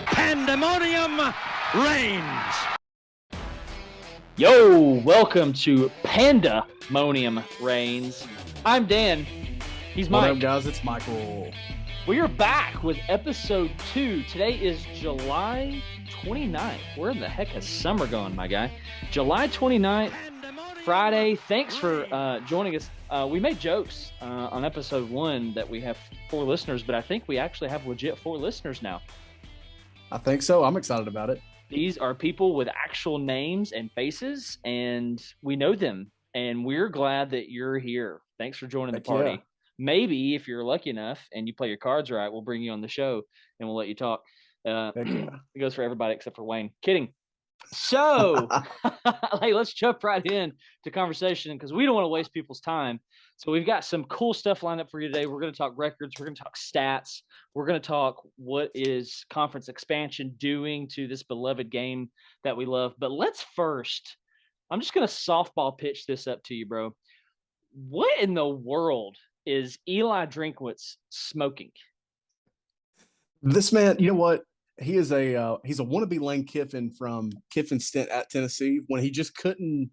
Pandemonium Reigns. Yo, welcome to Pandemonium Reigns. I'm Dan. He's Mike. What up, guys? It's Michael. We are back with episode 2. Today is July 29th. Where in the heck has summer gone, my guy? July 29th, Friday. Thanks for joining us. We made jokes on episode 1 that we have 4 listeners, but I think we actually have legit 4 listeners now. I think so. I'm excited about it. These are people with actual names and faces, and we know them, and we're glad that you're here. Thanks for joining the party. Yeah. Maybe if you're lucky enough and you play your cards right, we'll bring you on the show and we'll let you talk. It goes for everybody except for Wayne. Kidding. So, hey, let's jump right in to conversation because we don't want to waste people's time. So we've got some cool stuff lined up for you today. We're going to talk records. We're going to talk stats. We're going to talk what is conference expansion doing to this beloved game that we love. But let's first, I'm just going to softball pitch this up to you, bro. What in the world is Eli Drinkwitz smoking? This man, you know what? He is he's a wannabe Lane Kiffin from Kiffin's stint at Tennessee when he just couldn't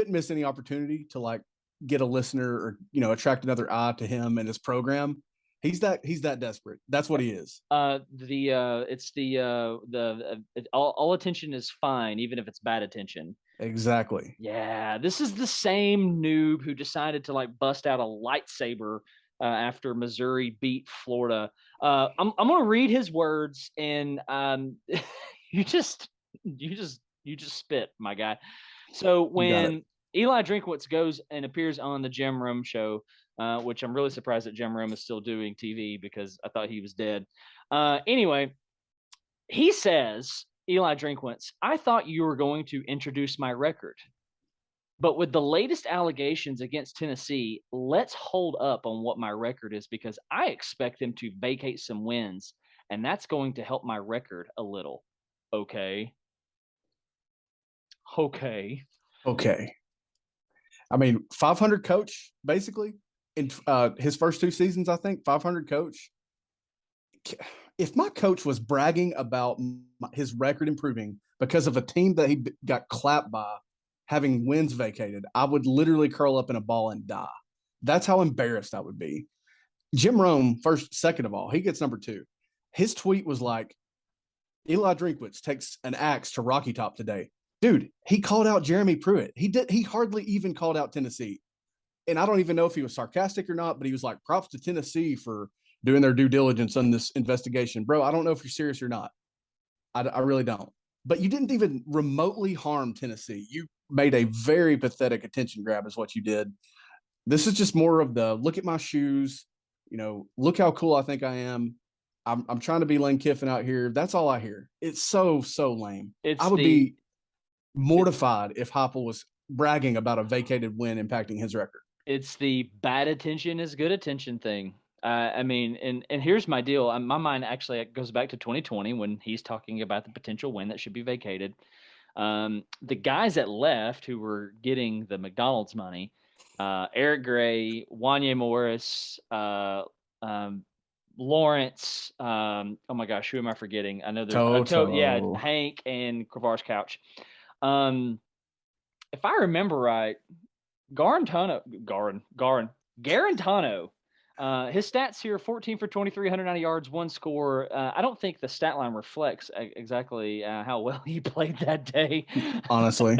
miss any opportunity to like get a listener or, attract another eye to him and his program. He's that desperate. That's what he is. All attention is fine, even if it's bad attention. Exactly. Yeah, this is the same noob who decided to like bust out a lightsaber after Missouri beat Florida. I'm gonna read his words, and you just spit, my guy. So when Eli Drinkwitz goes and appears on the Jim Rome show, which I'm really surprised that Jim Rome is still doing TV because I thought he was dead. Anyway, he says, Eli Drinkwitz, I thought you were going to introduce my record. But with the latest allegations against Tennessee, let's hold up on what my record is because I expect them to vacate some wins, and that's going to help my record a little. Okay. I mean, 500 coach, basically, in his first 2 seasons, I think, 500 coach. If my coach was bragging about his record improving because of a team that he got clapped by having wins vacated, I would literally curl up in a ball and die. That's how embarrassed I would be. Jim Rome, second of all, he gets number 2. His tweet was like, Eli Drinkwitz takes an axe to Rocky Top today. Dude, he called out Jeremy Pruitt. He hardly even called out Tennessee. And I don't even know if he was sarcastic or not, but he was like, props to Tennessee for doing their due diligence on this investigation. Bro, I don't know if you're serious or not. I really don't. But you didn't even remotely harm Tennessee. You made a very pathetic attention grab is what you did. This is just more of the look at my shoes, look how cool I think I am. I'm trying to be Lane Kiffin out here. That's all I hear. It's so lame. I would be mortified if Heupel was bragging about a vacated win impacting his record. It's the bad attention is good attention thing. And here's my deal. My mind actually goes back to 2020 when he's talking about the potential win that should be vacated. The guys that left who were getting the McDonald's money, Eric Gray, Wanye Morris, Lawrence. Oh my gosh, who am I forgetting? I know there's Hank and Kravars Couch. If I remember right, Garantano, his stats here: 14 for 23, 190 yards, 1 score. I don't think the stat line reflects exactly how well he played that day. Honestly.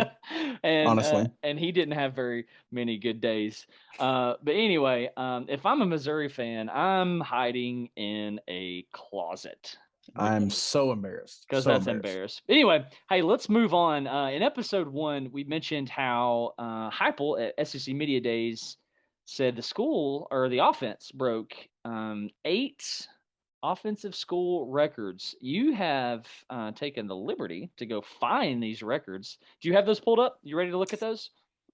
And he didn't have very many good days. But anyway, if I'm a Missouri fan, I'm hiding in a closet. I'm so embarrassed. Because that's embarrassed. Anyway, hey, let's move on. In episode 1, we mentioned how Heupel at SEC Media Days said the school or the offense broke 8 offensive school records. You have taken the liberty to go find these records. Do you have those pulled up? You ready to look at those?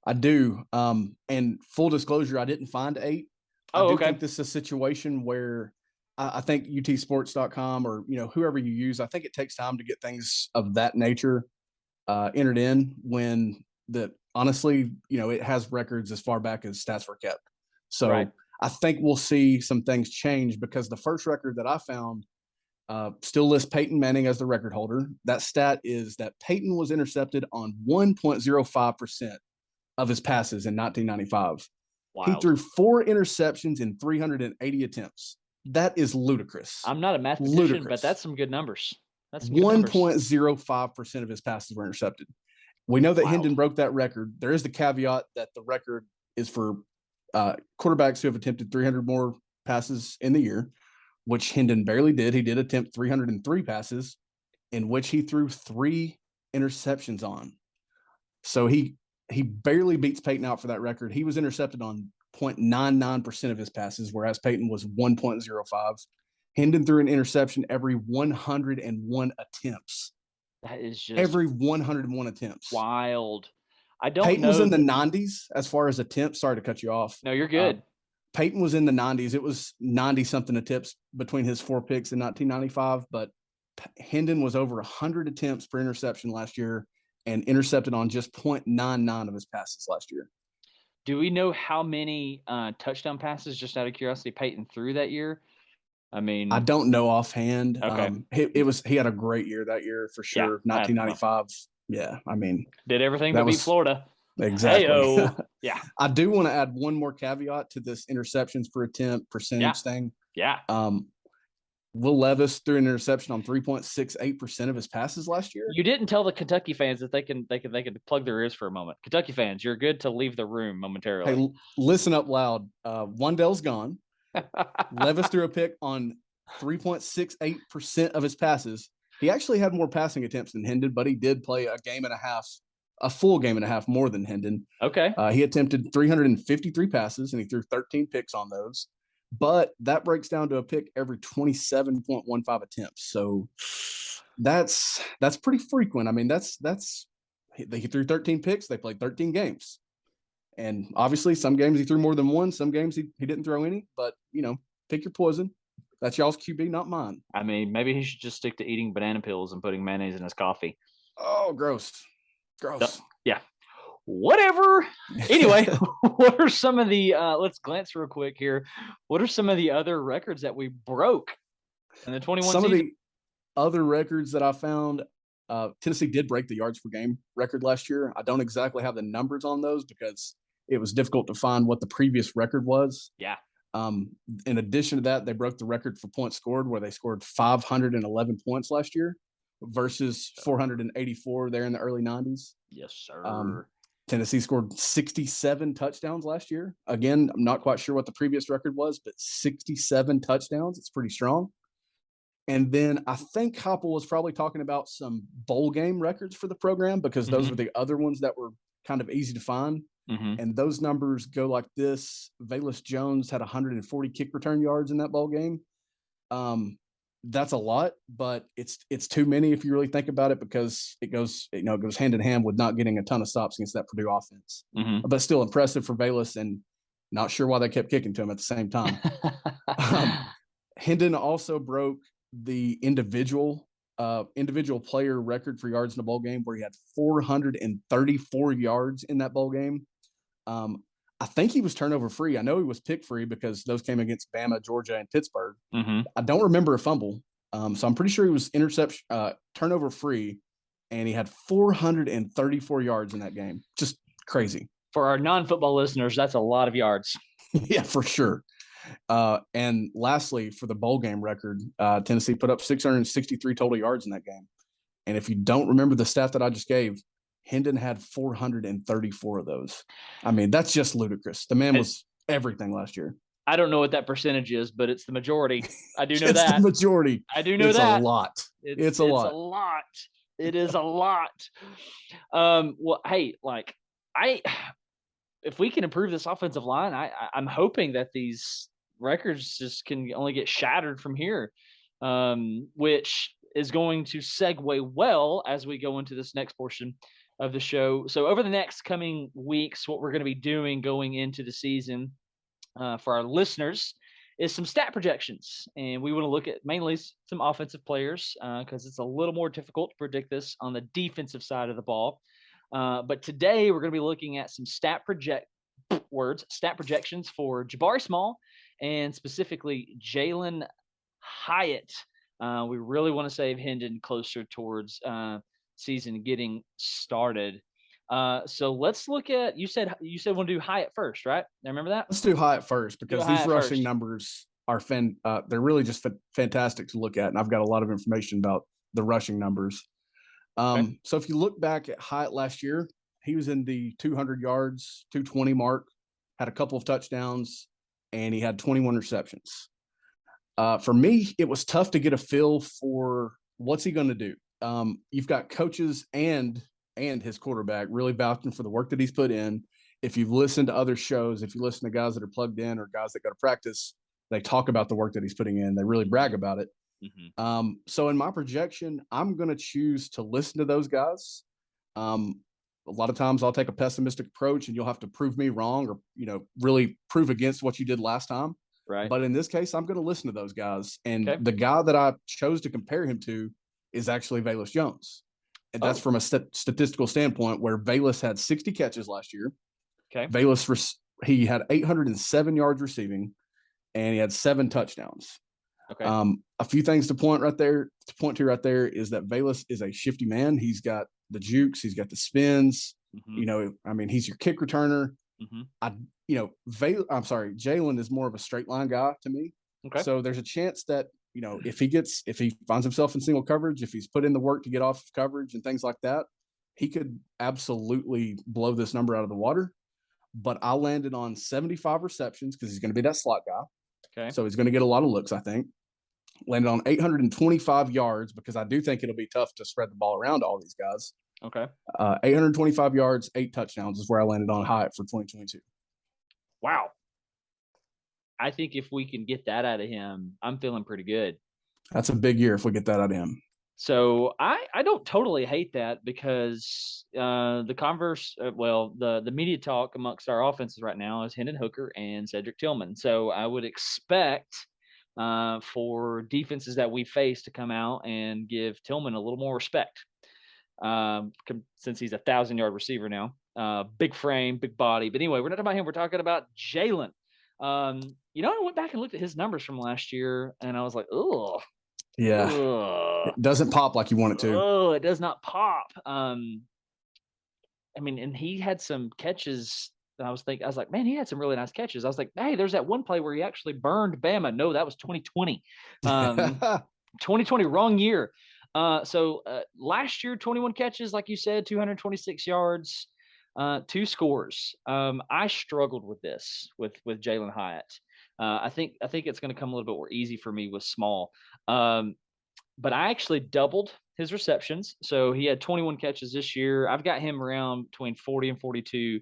I do. And full disclosure, I didn't find 8. I do think this is a situation where I think utsports.com or, whoever you use, I think it takes time to get things of that nature entered in when honestly, it has records as far back as stats were kept. So I think we'll see some things change because the first record that I found still lists Peyton Manning as the record holder. That stat is that Peyton was intercepted on 1.05% of his passes in 1995. Wild. He threw 4 interceptions in 380 attempts. That is ludicrous. I'm not a mathematician, but that's some good numbers. That's 1.05% of his passes were intercepted. We know that Hendon broke that record. There is the caveat that the record is for quarterbacks who have attempted 300 more passes in the year, which Hendon barely did. He did attempt 303 passes, in which he threw 3 interceptions on. So he barely beats Peyton out for that record. He was intercepted on 0.99% of his passes, whereas Peyton was 1.05. Hendon threw an interception every 101 attempts. That is just every 101 attempts. Wild. I don't Peyton know. was in the 90s as far as attempts. Sorry to cut you off. No, you're good. Peyton was in the 90s. It was 90-something attempts between his 4 picks in 1995, but Hendon was over 100 attempts per interception last year and intercepted on just 0.99 of his passes last year. Do we know how many touchdown passes, just out of curiosity, Peyton threw that year? I mean, I don't know offhand. Okay. He had a great year that year for sure. Yeah, 1995. Yeah, I mean, did everything but beat Florida. Exactly. Yeah. I do want to add one more caveat to this interceptions per attempt percentage thing. Yeah. Will Levis threw an interception on 3.68% of his passes last year. You didn't tell the Kentucky fans that they can plug their ears for a moment. Kentucky fans, you're good to leave the room momentarily. Hey, listen up loud. Wandell's gone. Levis threw a pick on 3.68% of his passes. He actually had more passing attempts than Hendon, but he did play a full game and a half more than Hendon. Okay. He attempted 353 passes, and he threw 13 picks on those. But that breaks down to a pick every 27.15 attempts. So that's pretty frequent. I mean, he threw 13 picks. They played 13 games. And obviously some games he threw more than one. Some games he didn't throw any. But, pick your poison. That's y'all's QB, not mine. I mean, maybe he should just stick to eating banana peels and putting mayonnaise in his coffee. Oh, gross. Yeah. Whatever. Anyway, what are some of the let's glance real quick here. What are some of the other records that we broke in the 21 season? Some of the other records that I found, Tennessee did break the yards per game record last year. I don't exactly have the numbers on those because it was difficult to find what the previous record was. Yeah. In addition to that, they broke the record for points scored, where they scored 511 points last year versus 484 there in the early 90s. Yes, sir. Tennessee scored 67 touchdowns last year. Again, I'm not quite sure what the previous record was, but 67 touchdowns. It's pretty strong. And then I think Koppel was probably talking about some bowl game records for the program because those were the other ones that were kind of easy to find. And those numbers go like this. Velus Jones had 140 kick return yards in that bowl game. That's a lot, but it's too many if you really think about it, because it goes hand in hand with not getting a ton of stops against that Purdue offense. But still impressive for Velus, and not sure why they kept kicking to him at the same time. Hendon also broke the individual player record for yards in a bowl game, where he had 434 yards in that bowl game. I think he was turnover free. I know he was pick free because those came against Bama, Georgia, and Pittsburgh. I don't remember a fumble. So I'm pretty sure he was turnover free, and he had 434 yards in that game. Just crazy. For our non-football listeners, that's a lot of yards. Yeah, for sure. And lastly, for the bowl game record, Tennessee put up 663 total yards in that game. And if you don't remember the stat that I just gave, Hendon had 434 of those. I mean, that's just ludicrous. The man was everything last year. I don't know what that percentage is, but it's the majority. I do know it's that. The majority. I do know it's that. A lot. It's a lot. It is a lot. Well, hey, if we can improve this offensive line, I'm hoping that these records just can only get shattered from here, which is going to segue well as we go into this next portion of the show. So over the next coming weeks, what we're going to be doing going into the season for our listeners is some stat projections. And we want to look at mainly some offensive players because it's a little more difficult to predict this on the defensive side of the ball. But today we're going to be looking at some stat words, stat projections for Jabari Small and specifically Jalin Hyatt. We really want to save Hendon closer towards season getting started. So let's look at, you said we'll do Hyatt first, right? I remember that. Let's do Hyatt first because these rushing numbers are they're really just fantastic to look at, and I've got a lot of information about the rushing numbers. Okay. So if you look back at Hyatt last year, he was in the 200 yards, 220 mark, had a couple of touchdowns, and he had 21 receptions. For me, it was tough to get a feel for what's he going to do. You've got coaches and his quarterback really vouching for the work that he's put in. If you've listened to other shows, if you listen to guys that are plugged in or guys that go to practice, they talk about the work that he's putting in. They really brag about it. Mm-hmm. So in my projection, I'm going to choose to listen to those guys. A lot of times I'll take a pessimistic approach and you'll have to prove me wrong or, really prove against what you did last time. Right. But in this case, I'm going to listen to those guys. And the guy that I chose to compare him to is actually Velus Jones. And that's from a statistical standpoint where Velus had 60 catches last year. Okay. Velus, he had 807 yards receiving and he had 7 touchdowns. Okay. A few things to point to right there is that Velus is a shifty man. He's got the jukes, he's got the spins. Mm-hmm. He's your kick returner. Mm-hmm. Jalin is more of a straight line guy to me. Okay. So there's a chance that, if he finds himself in single coverage, if he's put in the work to get off of coverage and things like that, he could absolutely blow this number out of the water. But I landed on 75 receptions because he's going to be that slot guy. Okay. So he's going to get a lot of looks, I think. Landed on 825 yards because I do think it'll be tough to spread the ball around to all these guys. Okay. 825 yards, 8 touchdowns is where I landed on Hyatt for 2022. Wow. I think if we can get that out of him, I'm feeling pretty good. That's a big year if we get that out of him. So I don't totally hate that because the media talk amongst our offenses right now is Hendon Hooker and Cedric Tillman. So I would expect for defenses that we face to come out and give Tillman a little more respect since he's a 1,000-yard receiver now. Big frame, big body. But anyway, we're not talking about him. We're talking about Jalin. I went back and looked at his numbers from last year, and I was like, "Ugh." Yeah. Ugh. It doesn't pop like you want it to. Oh, it does not pop. And he had some catches. I was like, man, he had some really nice catches. I was like, hey, there's that one play where he actually burned Bama. No, that was 2020. 2020, wrong year. So last year, 21 catches, like you said, 226 yards, 2 scores. I struggled with this with Jalin Hyatt. I think it's going to come a little bit more easy for me with Small. But I actually doubled his receptions. So he had 21 catches this year. I've got him around between 40 and 42,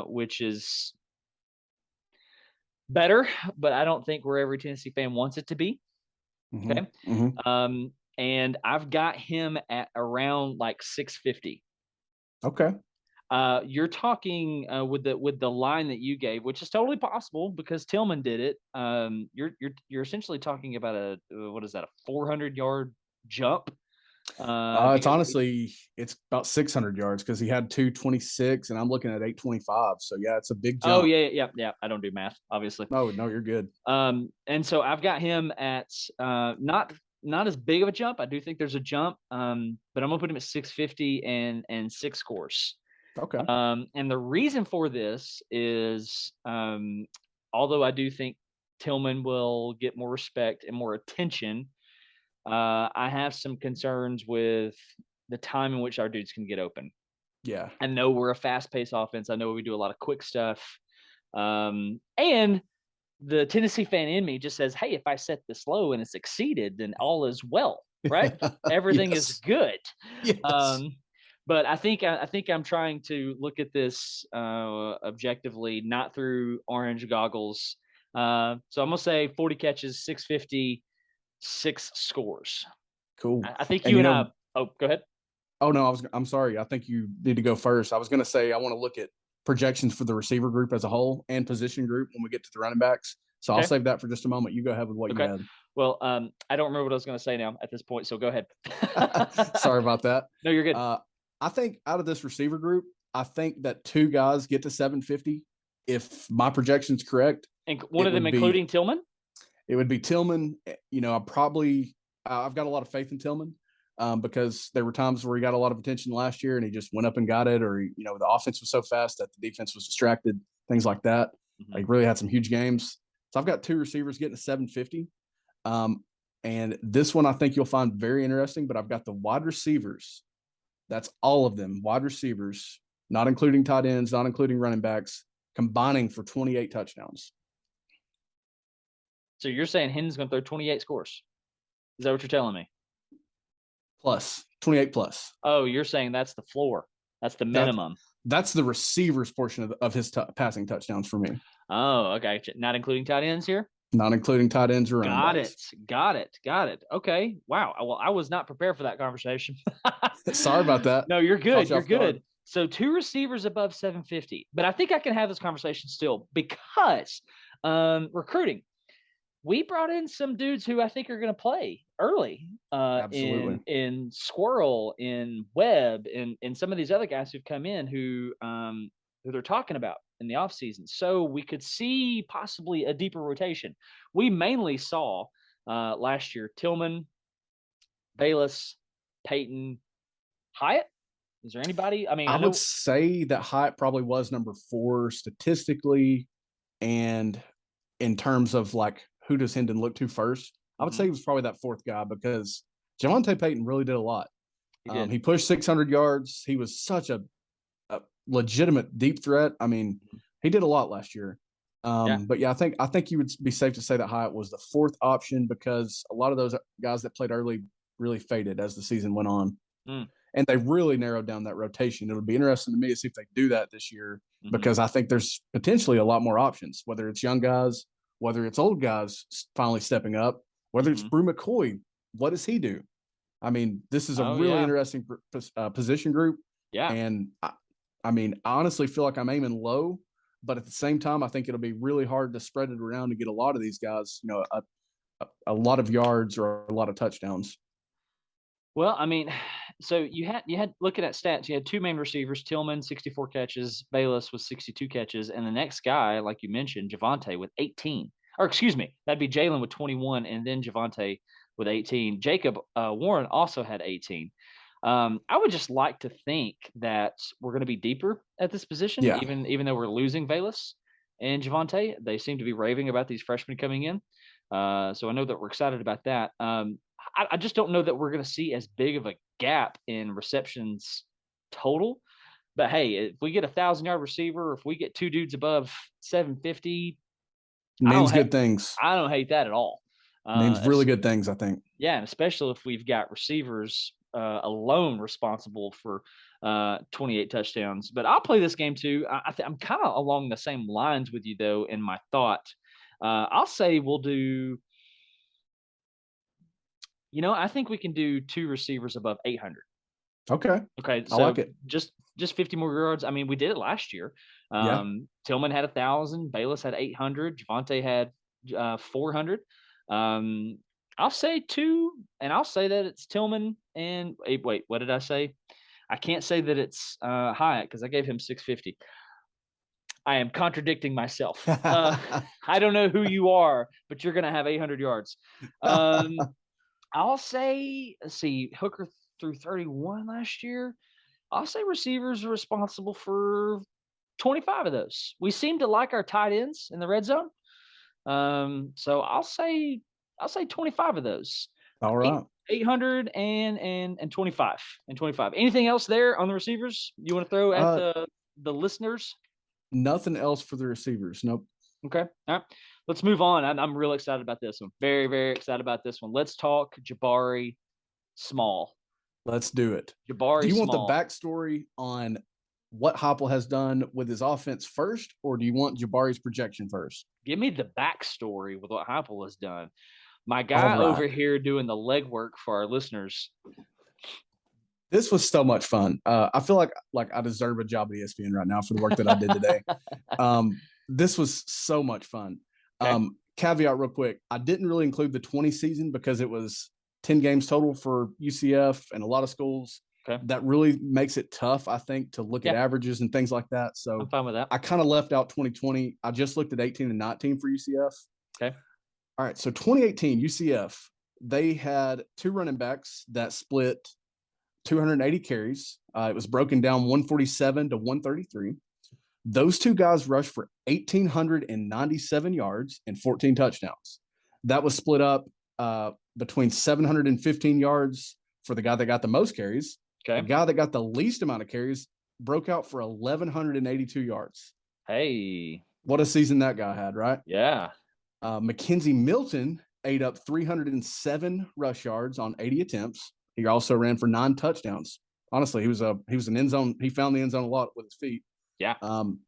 which is better, but I don't think where every Tennessee fan wants it to be. Mm-hmm. Okay. Mm-hmm. And I've got him at around like 650. Okay. You're talking with the line that you gave, which is totally possible because Tillman did it. You're essentially talking about a 400-yard jump. It's about 600 yards because he had 226 and I'm looking at 825. So yeah, it's a big jump. Oh yeah. I don't do math, obviously. No, you're good. And so I've got him at not as big of a jump. I do think there's a jump, but I'm gonna put him at 650 and 6 scores. Okay. And the reason for this is, although I do think Tillman will get more respect and more attention, I have some concerns with the time in which our dudes can get open. Yeah. I know we're a fast-paced offense. I know we do a lot of quick stuff. And the Tennessee fan in me just says, hey, if I set this low and it's exceeded, then all is well, right? Everything is good. Yes. But I think I'm trying to look at this objectively, not through orange goggles. So I'm going to say 40 catches, 650, 6 scores. Cool. I think go ahead. Oh, no, I'm sorry. I think you need to go first. I was going to say I want to look at projections for the receiver group as a whole and position group when we get to the running backs. So I'll save that for just a moment. You go ahead with what you had. Well, I don't remember what I was going to say now at this point, so go ahead. Sorry about that. No, you're good. I think out of this receiver group, I think that 2 guys get to 750 if my projection's correct, And one of them including Tillman? It would be Tillman. You know, I've got a lot of faith in Tillman because there were times where he got a lot of attention last year and he just went up and got it, or, you know, the offense was so fast that the defense was distracted, things like that. He really had some huge games. So I've got 2 receivers getting to 750. And this one I think you'll find very interesting, but I've got the wide receivers. That's all of them, wide receivers, not including tight ends, not including running backs, combining for 28 touchdowns. So you're saying Hendon's going to throw 28 scores? Is that what you're telling me? Plus, 28 plus. Oh, you're saying that's the floor. That's the minimum. That's the receivers portion of his passing touchdowns for me. Oh, okay. Not including tight ends here? Not including tight ends or running backs. Got it. Okay. Wow. Well, I was not prepared for that conversation. Sorry about that. No, you're good. You're good. So 2 receivers above 750. But I think I can have this conversation still because recruiting. We brought in some dudes who I think are going to play early Absolutely. in Squirrel, in Webb, and some of these other guys who've come in who they're talking about in the offseason. So we could see possibly a deeper rotation. We mainly saw last year Tillman, Bayless, Peyton, Hyatt. Is there anybody? I mean, I would say that Hyatt probably was number 4 statistically, and in terms of like who does Hendon look to first, I would say he was probably that 4th guy because Javonte Payton really did a lot. He pushed 600 yards. He was such a legitimate deep threat. I mean, he did a lot last year. But yeah, I think you would be safe to say that Hyatt was the 4th option because a lot of those guys that played early really faded as the season went on. And they really narrowed down that rotation. It'll be interesting to me to see if they do that this year because I think there's potentially a lot more options, whether it's young guys, whether it's old guys finally stepping up, whether it's Brew McCoy. What does he do? I mean, this is a really interesting position group. Yeah. And I mean, I honestly feel like I'm aiming low, but at the same time, I think it'll be really hard to spread it around to get a lot of these guys, you know, a lot of yards or a lot of touchdowns. Well, I mean, so you had looking at stats, you had 2 main receivers, Tillman, 64 catches, Bayless with 62 catches, and the next guy, like you mentioned, Javonte with 18. Or excuse me, that'd be Jalin with 21, and then Javonte with 18. Jacob Warren also had 18. I would just like to think that we're going to be deeper at this position, even though we're losing Bayless and Javonte. They seem to be raving about these freshmen coming in. So I know that we're excited about that. I just don't know that we're going to see as big of a gap in receptions total. But hey, if we get a 1,000-yard receiver, if we get 2 dudes above 750, means good things. I don't hate that at all. Means really good things, I think. Yeah, and especially if we've got receivers alone responsible for 28 touchdowns. But I'll play this game too. I'm kind of along the same lines with you, though, in my thought. I'll say we'll do – you know, I think we can do 2 receivers above 800. Okay. So I like it. Just 50 more yards. I mean, we did it last year. Tillman had 1,000. Bayless had 800. Javonte had 400. I'll say 2, and I'll say that it's Tillman and wait, what did I say? I can't say that it's Hyatt because I gave him 650. I am contradicting myself. I don't know who you are, but you're going to have 800 yards. I'll say, let's see, Hooker threw 31 last year. I'll say receivers are responsible for 25 of those. We seem to like our tight ends in the red zone. So I'll say 25 of those. All right. 800 and 25 and 25. Anything else there on the receivers you want to throw at the listeners? Nothing else for the receivers. Nope. Okay. All right. Let's move on. I'm really excited about this one. Very, very excited about this one. Let's talk Jabari Small. Let's do it. Jabari Do you Small. want the backstory on what Heupel has done with his offense first, or do you want Jabari's projection first? Give me the backstory with what Heupel has done. My guy over here doing the legwork for our listeners. This was so much fun. I feel like I deserve a job at ESPN right now for the work that I did today. This was so much fun. Okay. Caveat real quick. I didn't really include the 20 season because it was 10 games total for UCF and a lot of schools. that really makes it tough, I think, to look at averages and things like that. So I'm fine with that. I kind of left out 2020. I just looked at 18 and 19 for UCF. Okay. All right. So 2018 UCF, they had 2 running backs that split 280 carries. It was broken down 147 to 133. Those 2 guys rushed for 1,897 yards and 14 touchdowns. That was split up between 715 yards for the guy that got the most carries. Okay. The guy that got the least amount of carries broke out for 1,182 yards. Hey. What a season that guy had, right? Yeah. Mackenzie Milton ate up 307 rush yards on 80 attempts. He also ran for 9 touchdowns. Honestly, he was an end zone. He found the end zone a lot with his feet. Yeah.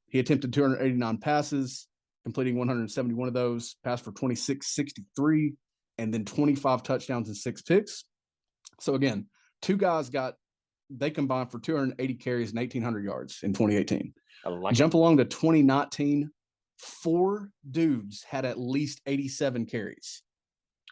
He attempted 289 passes, completing 171 of those, passed for 2663, and then 25 touchdowns and 6 picks. So again, 2 guys they combined for 280 carries and 1,800 yards in 2018. Jump along to 2019, 4 dudes had at least 87 carries.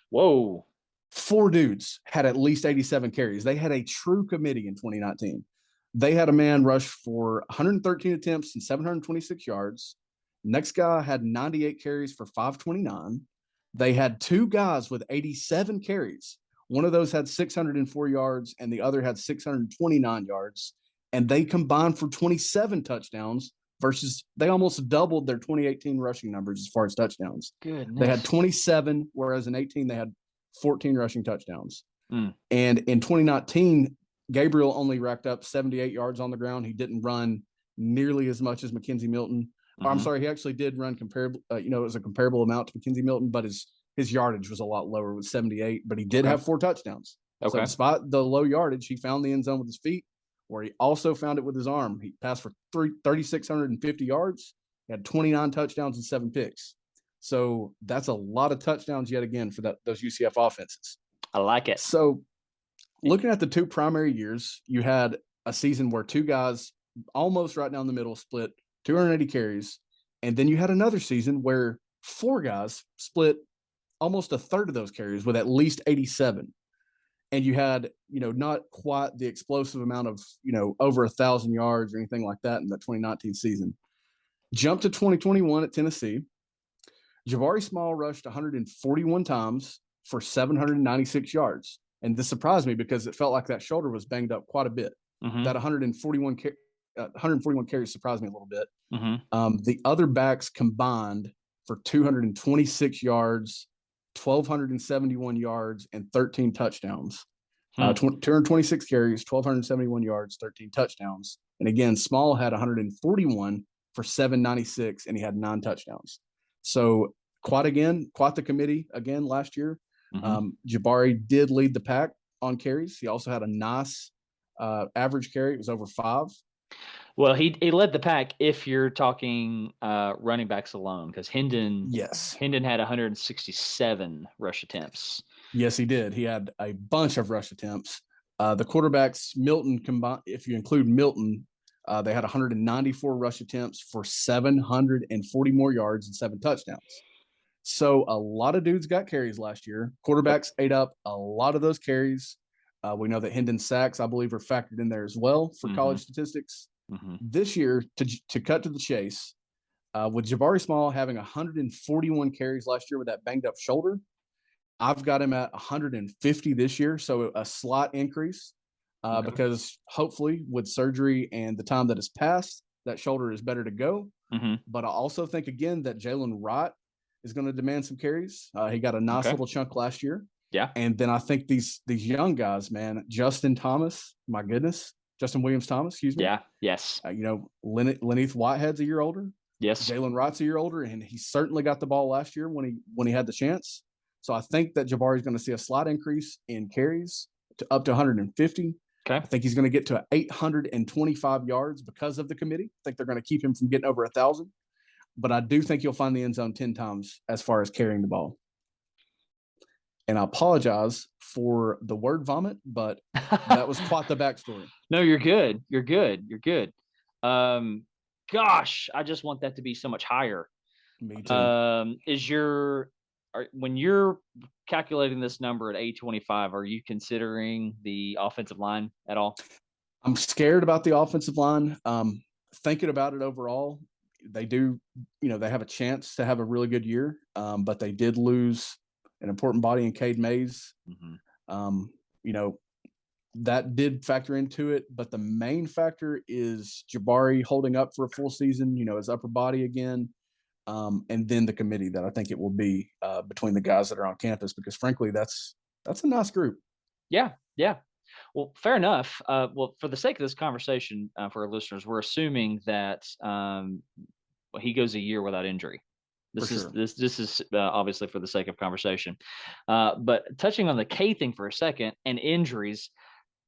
Whoa. 4 dudes had at least 87 carries. They had a true committee in 2019. They had a man rush for 113 attempts and 726 yards. Next guy had 98 carries for 529. They had 2 guys with 87 carries. One of those had 604 yards and the other had 629 yards. And they combined for 27 touchdowns versus they almost doubled their 2018 rushing numbers as far as touchdowns. Goodness. They had 27, whereas in 18 they had 14 rushing touchdowns. Mm. And in 2019, Gabriel only racked up 78 yards on the ground. He didn't run nearly as much as Mackenzie Milton. Mm-hmm. I'm sorry, he actually did run comparable. It was a comparable amount to Mackenzie Milton, but his yardage was a lot lower with 78. But he did have 4 touchdowns. Okay. So despite the low yardage, he found the end zone with his feet, where he also found it with his arm. He passed for 3,650 yards. He had 29 touchdowns and 7 picks. So that's a lot of touchdowns yet again for those UCF offenses. I like it. So looking at the 2 primary years, you had a season where 2 guys almost right down the middle split 280 carries. And then you had another season where 4 guys split almost a third of those carries with at least 87. And you had, not quite the explosive amount of, over 1,000 yards or anything like that in the 2019 season. Jump to 2021 at Tennessee. Jabari Small rushed 141 times for 796 yards. And this surprised me because it felt like that shoulder was banged up quite a bit. Mm-hmm. That 141 carries surprised me a little bit. Mm-hmm. The other backs combined for 226 yards, 1,271 yards, and 13 touchdowns. 226 carries, 1,271 yards, 13 touchdowns. And again, Small had 141 for 796, and he had 9 touchdowns. So quite the committee again last year. Mm-hmm. Jabari did lead the pack on carries. He also had a nice average carry. It was over 5. Well, he led the pack if you're talking running backs alone, because Hendon had 167 rush attempts. Yes, he did. He had a bunch of rush attempts. The quarterbacks, Milton combined, if you include Milton, they had 194 rush attempts for 740 more yards and 7 touchdowns. So a lot of dudes got carries last year. Quarterbacks ate up a lot of those carries. We know that Hendon's sacks, I believe, are factored in there as well for college statistics. Mm-hmm. This year, to cut to the chase, with Jabari Small having 141 carries last year with that banged up shoulder, I've got him at 150 this year. So a slight increase because hopefully with surgery and the time that has passed, that shoulder is better to go. Mm-hmm. But I also think, again, that Jalin Wright is going to demand some carries. He got a nice little chunk last year. Yeah. And then I think these young guys, man, Justin Williams Thomas, excuse me. Yeah. Yes. Lenith Whitehead's a year older. Yes. Jalin Wright's a year older, and he certainly got the ball last year when he had the chance. So I think that Jabari is going to see a slight increase in carries to up to 150. Okay. I think he's going to get to 825 yards because of the committee. I think they're going to keep him from getting over 1,000. But I do think he'll find the end zone 10 times as far as carrying the ball. And I apologize for the word vomit, but that was quite the backstory. No, you're good. You're good. You're good. Gosh, I just want that to be so much higher. Me too. When you're calculating this number at 825, are you considering the offensive line at all? I'm scared about the offensive line. Thinking about it overall, they do, they have a chance to have a really good year, but they did lose an important body in Cade Mays. Mm-hmm. That did factor into it, but the main factor is Jabari holding up for a full season, his upper body again, and then the committee that I think it will be between the guys that are on campus, because frankly, that's a nice group. Yeah. Well, fair enough. Well, for the sake of this conversation, for our listeners, we're assuming that he goes a year without injury. This is obviously for the sake of conversation. But touching on the Cade thing for a second and injuries,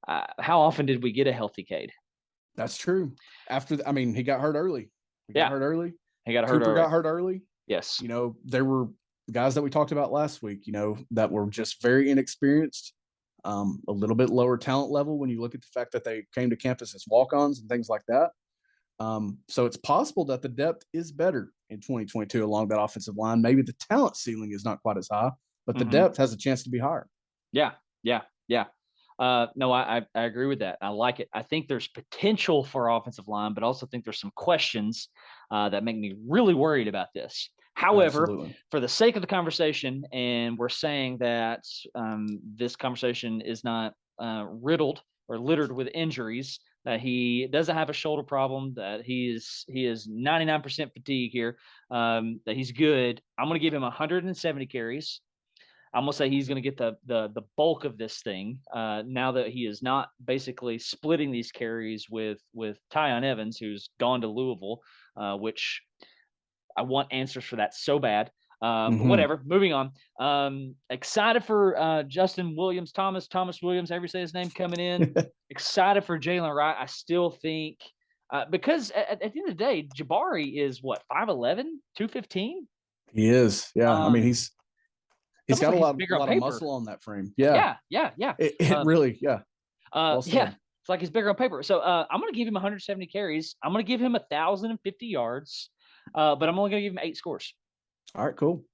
how often did we get a healthy Cade? That's true. He got hurt early. He got hurt early. Cooper got hurt early. Yes. There were guys that we talked about last week, that were just very inexperienced, a little bit lower talent level when you look at the fact that they came to campus as walk-ons and things like that. So it's possible that the depth is better in 2022 along that offensive line. Maybe the talent ceiling is not quite as high, but the depth has a chance to be higher. Yeah. No, I agree with that. I like it. I think there's potential for offensive line, but also think there's some questions that make me really worried about this. However, for the sake of the conversation, and we're saying that this conversation is not riddled or littered with injuries, that he doesn't have a shoulder problem, that he is 99% fatigue here, that he's good. I'm going to give him 170 carries. I'm going to say he's going to get the bulk of this thing now that he is not basically splitting these carries with Tyon Evans, who's gone to Louisville, which I want answers for that so bad. But whatever, moving on. Excited for Justin Williams, Thomas Williams, however you say his name, coming in. Excited for Jalin Wright. I still think because at the end of the day, Jabari is what, 5'11", 215? He is. Yeah. He's got a lot of muscle on that frame. Yeah. It really, yeah. Yeah. It's like he's bigger on paper. So I'm going to give him 170 carries. I'm going to give him 1,050 yards, but I'm only going to give him 8 scores. All right, cool.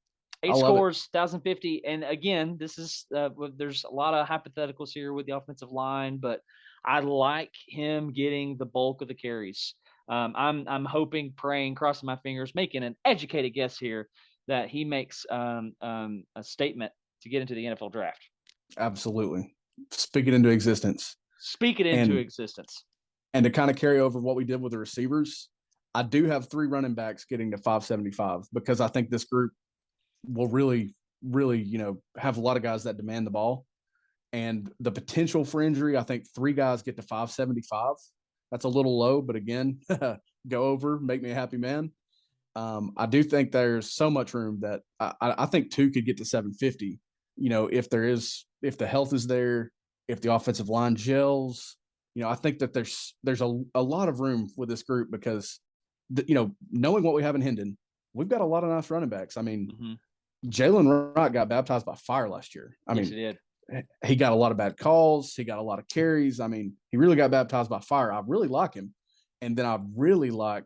8 scores, 1,050. And again, this is there's a lot of hypotheticals here with the offensive line, but I like him getting the bulk of the carries. I'm hoping, praying, crossing my fingers, making an educated guess here that he makes a statement to get into the NFL draft. Absolutely. Speak it into existence. And to kind of carry over what we did with the receivers, I do have 3 running backs getting to 575 because I think this group will really, have a lot of guys that demand the ball. And the potential for injury, I think 3 guys get to 575. That's a little low, but again, go over, make me a happy man. I do think there's so much room that I think 2 could get to 750. If the health is there, if the offensive line gels, I think that there's a lot of room with this group because, knowing what we have in Hendon, we've got a lot of nice running backs. Jalin Wright got baptized by fire last year. Yes, he did. He got a lot of bad calls. He got a lot of carries. He really got baptized by fire. I really like him. And then I really like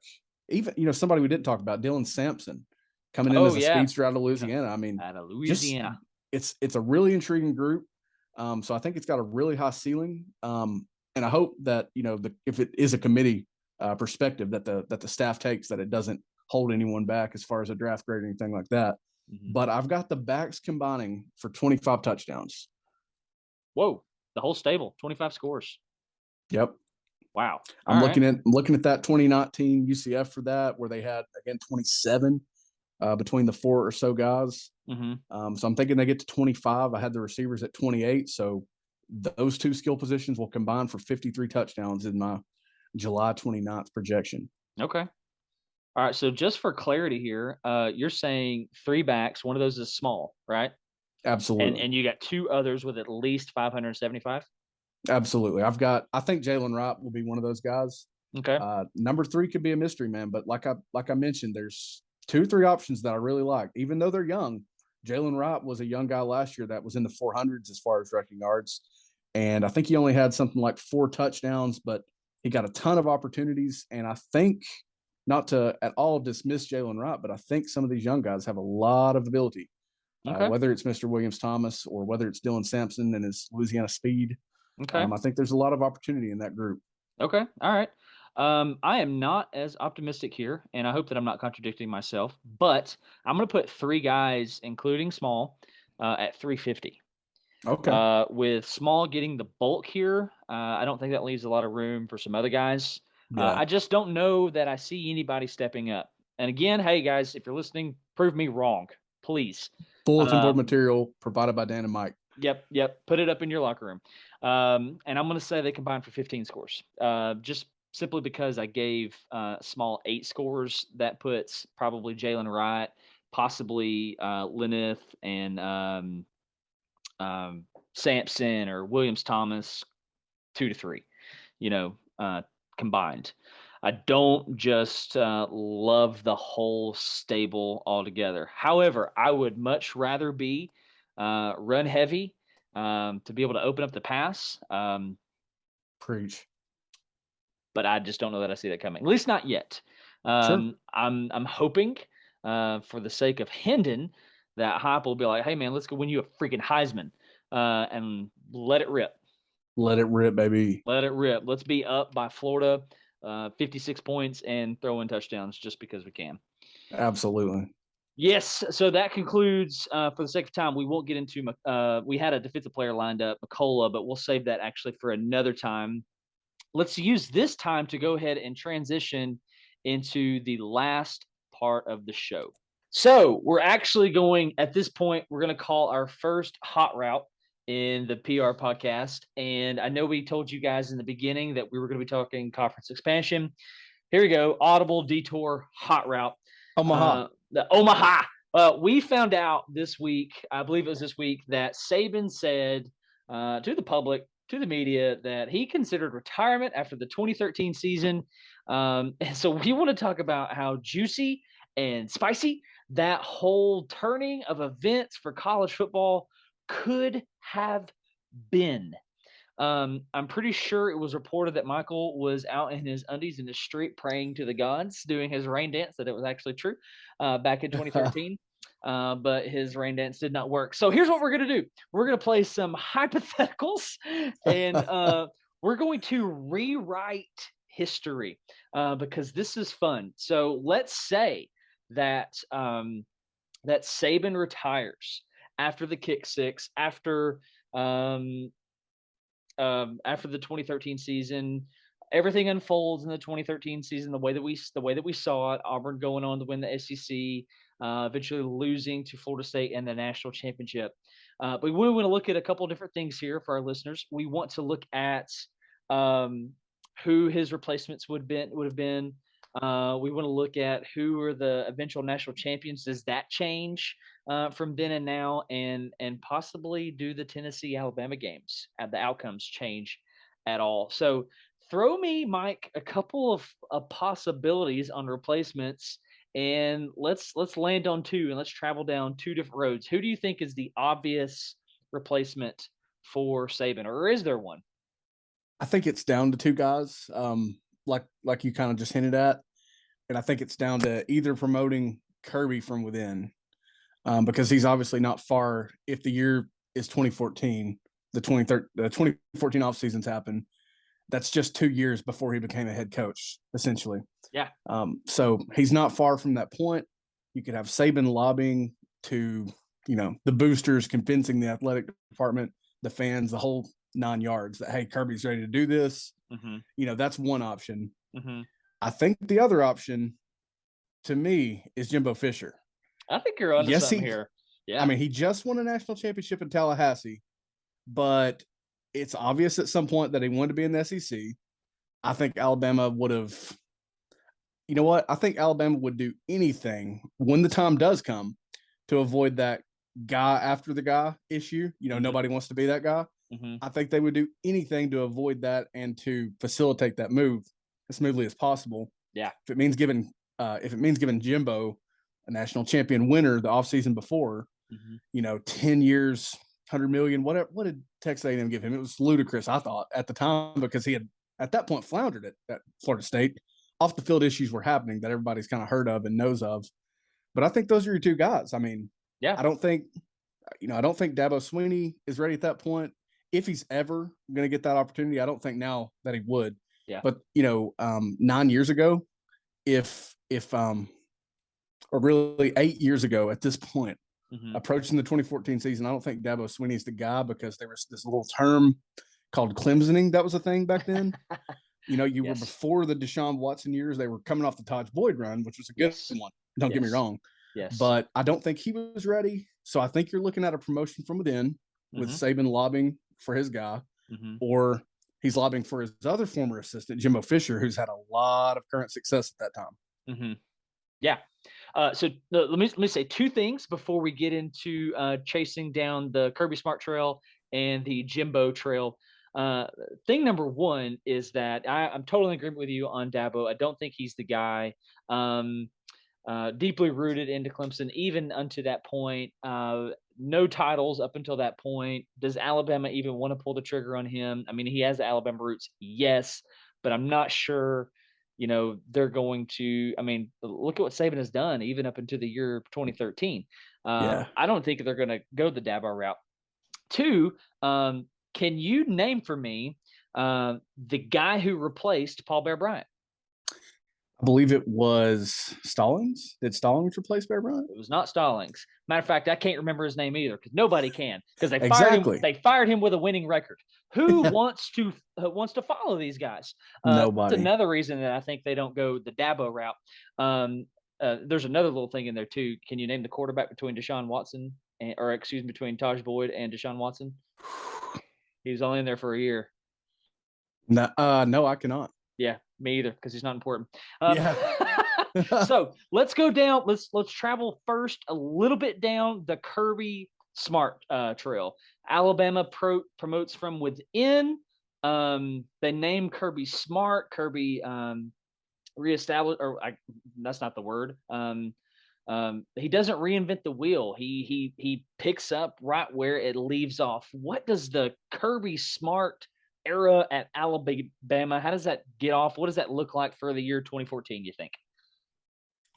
even, somebody we didn't talk about, Dylan Sampson, coming in as a speedster out of Louisiana. Out of Louisiana. It's a really intriguing group. So I think it's got a really high ceiling. And I hope that, if it is a committee perspective that the staff takes, that it doesn't hold anyone back as far as a draft grade or anything like that. But I've got the backs combining for 25 touchdowns. Whoa, the whole stable, 25 scores. Yep. Wow. I'm looking at that 2019 UCF for that, where they had, again, 27 between the 4 or so guys. So I'm thinking they get to 25. I had the receivers at 28. So those 2 skill positions will combine for 53 touchdowns in my July 29th projection. Okay. All right. So just for clarity here, you're saying 3 backs. One of those is small, right? Absolutely. And you got 2 others with at least 575? Absolutely. I think Jalin Wright will be one of those guys. Okay. Number 3 could be a mystery man, but like I mentioned, there's 2 or 3 options that I really like. Even though they're young, Jalin Wright was a young guy last year that was in the 400s as far as rushing yards. And I think he only had something like 4 touchdowns, but he got a ton of opportunities. And I think, not to at all dismiss Jalin Wright, but I think some of these young guys have a lot of ability. Okay. Whether it's Mr. Williams Thomas or whether it's Dylan Sampson and his Louisiana speed. Okay. I think there's a lot of opportunity in that group. Okay. All right. I am not as optimistic here, and I hope that I'm not contradicting myself, but I'm going to put three guys, including Small, at 350. Okay. With Small getting the bulk here, I don't think that leaves a lot of room for some other guys. Yeah. I just don't know that I see anybody stepping up. And again, hey guys, if you're listening, prove me wrong, please. Bulletin board Um, material provided by Dan and Mike. Yep. Put it up in your locker room. And I'm going to say they combined for 15 scores. Just simply because I gave Small 8 scores. That puts probably Jalin Wright, possibly Lineth, and Sampson or Williams Thomas 2 to 3, combined. I don't just love the whole stable altogether. However, I would much rather be run heavy to be able to open up the pass. Preach. But I just don't know that I see that coming. At least not yet. Sure. I'm hoping for the sake of Hendon that Hype will be like, hey man, let's go win you a freaking Heisman and let it rip. Let it rip, baby. Let it rip. Let's be up by Florida, 56 points and throw in touchdowns just because we can. Absolutely. Yes. So that concludes, for the sake of time, we won't get into, we had a defensive player lined up, McCullough, but we'll save that actually for another time. Let's use this time to go ahead and transition into the last part of the show. So we're actually going, at this point, we're going to call our first hot route in the PR podcast. And I know we told you guys in the beginning that we were going to be talking conference expansion. Here we go. Audible detour hot route. Omaha. The Omaha. We found out this week, I believe it was this week, that Saban said to the public, to the media, that he considered retirement after the 2013 season. And so we want to talk about how juicy and spicy that whole turning of events for college football could have been. I'm pretty sure it was reported that Michael was out in his undies in the street praying to the gods, doing his rain dance, that it was actually true back in 2013. But his rain dance did not work. So here's what we're going to do. We're going to play some hypotheticals, and we're going to rewrite history because this is fun. So let's say that that Saban retires after the kick six, after the 2013 season. Everything unfolds in the 2013 season the way that we saw it. Auburn going on to win the SEC, eventually losing to Florida State in the national championship. But we want to look at a couple of different things here for our listeners. We want to look at who his replacements would have been. We want to look at who are the eventual national champions. Does that change from then and now, and possibly do the Tennessee-Alabama games the outcomes change at all? So throw me, Mike, a couple of possibilities on replacements, and let's land on two, and let's travel down two different roads. Who do you think is the obvious replacement for Saban, or is there one? I think it's down to two guys, like you kind of just hinted at, and I think it's down to either promoting Kirby from within, because he's obviously not far. If the year is 2014, the 2014 off seasons happened. That's just 2 years before he became a head coach, essentially. Yeah. So he's not far from that point. You could have Saban lobbying to, the boosters, convincing the athletic department, the fans, the whole 9 yards that, hey, Kirby's ready to do this. Mm-hmm. That's one option. Mm-hmm. I think the other option, to me, is Jimbo Fisher. I think you're onto something here. Yeah. I mean, he just won a national championship in Tallahassee, but it's obvious at some point that he wanted to be in the SEC. I think Alabama would have, I think Alabama would do anything when the time does come to avoid that guy after the guy issue. Nobody wants to be that guy. Mm-hmm. I think they would do anything to avoid that and to facilitate that move as smoothly as possible. Yeah. If it means giving Jimbo a national champion winner the offseason before, 10 years, 100 million, whatever. What did Texas A&M give him? It was ludicrous, I thought, at the time, because he had at that point floundered at Florida State. Off the field issues were happening that everybody's kind of heard of and knows of. But I think those are your two guys. I mean, yeah, I don't think Dabo Swinney is ready at that point. If he's ever going to get that opportunity, I don't think now that he would. But 9 years ago, or really 8 years ago at this point, approaching the 2014 season, I don't think Dabo Swinney's the guy, because there was this little term called Clemsoning that was a thing back then. You were before the Deshaun Watson years. They were coming off the Taj Boyd run, which was a good one. Don't get me wrong. Yes. But I don't think he was ready. So I think you're looking at a promotion from within, with Saban lobbying for his guy, or he's lobbying for his other former assistant, Jimbo Fisher, who's had a lot of current success at that time. Yeah. So let me say two things before we get into chasing down the Kirby Smart trail and the Jimbo trail. Thing number one is that I'm totally in agreement with you on Dabo. I don't think he's the guy. Deeply rooted into Clemson, even unto that point. No titles up until that point. Does Alabama even want to pull the trigger on him? I mean, he has the Alabama roots, yes, but I'm not sure, they're going to. I mean, look at what Saban has done, even up into the year 2013. I don't think they're going to go the Dabo route. Two, can you name for me the guy who replaced Paul Bear Bryant? I believe it was Stallings. Did Stallings replace Bear Bryant? It was not Stallings. Matter of fact, I can't remember his name either, because nobody can, because they fired him with a winning record. Who wants to follow these guys? Nobody. That's another reason that I think they don't go the Dabo route. There's another little thing in there too. Can you name the quarterback between between Taj Boyd and Deshaun Watson? He was only in there for a year. No, I cannot. Yeah, me either, because he's not important. So let's go down. Let's travel first a little bit down the Kirby Smart trail. Alabama promotes from within. They name Kirby Smart. Kirby reestablished, that's not the word. He doesn't reinvent the wheel. He picks up right where it leaves off. What does the Kirby Smart era at Alabama, how does that get off? What does that look like for the year 2014, you think?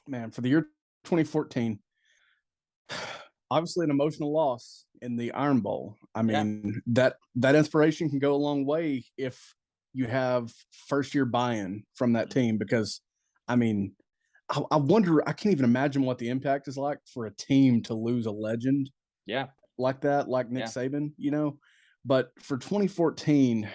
Man, for the year 2014, obviously an emotional loss in the Iron Bowl. I mean, that inspiration can go a long way if you have first-year buy-in from that team, because, I mean, I wonder, I can't even imagine what the impact is like for a team to lose a legend like that, like Nick Saban, But for 2014,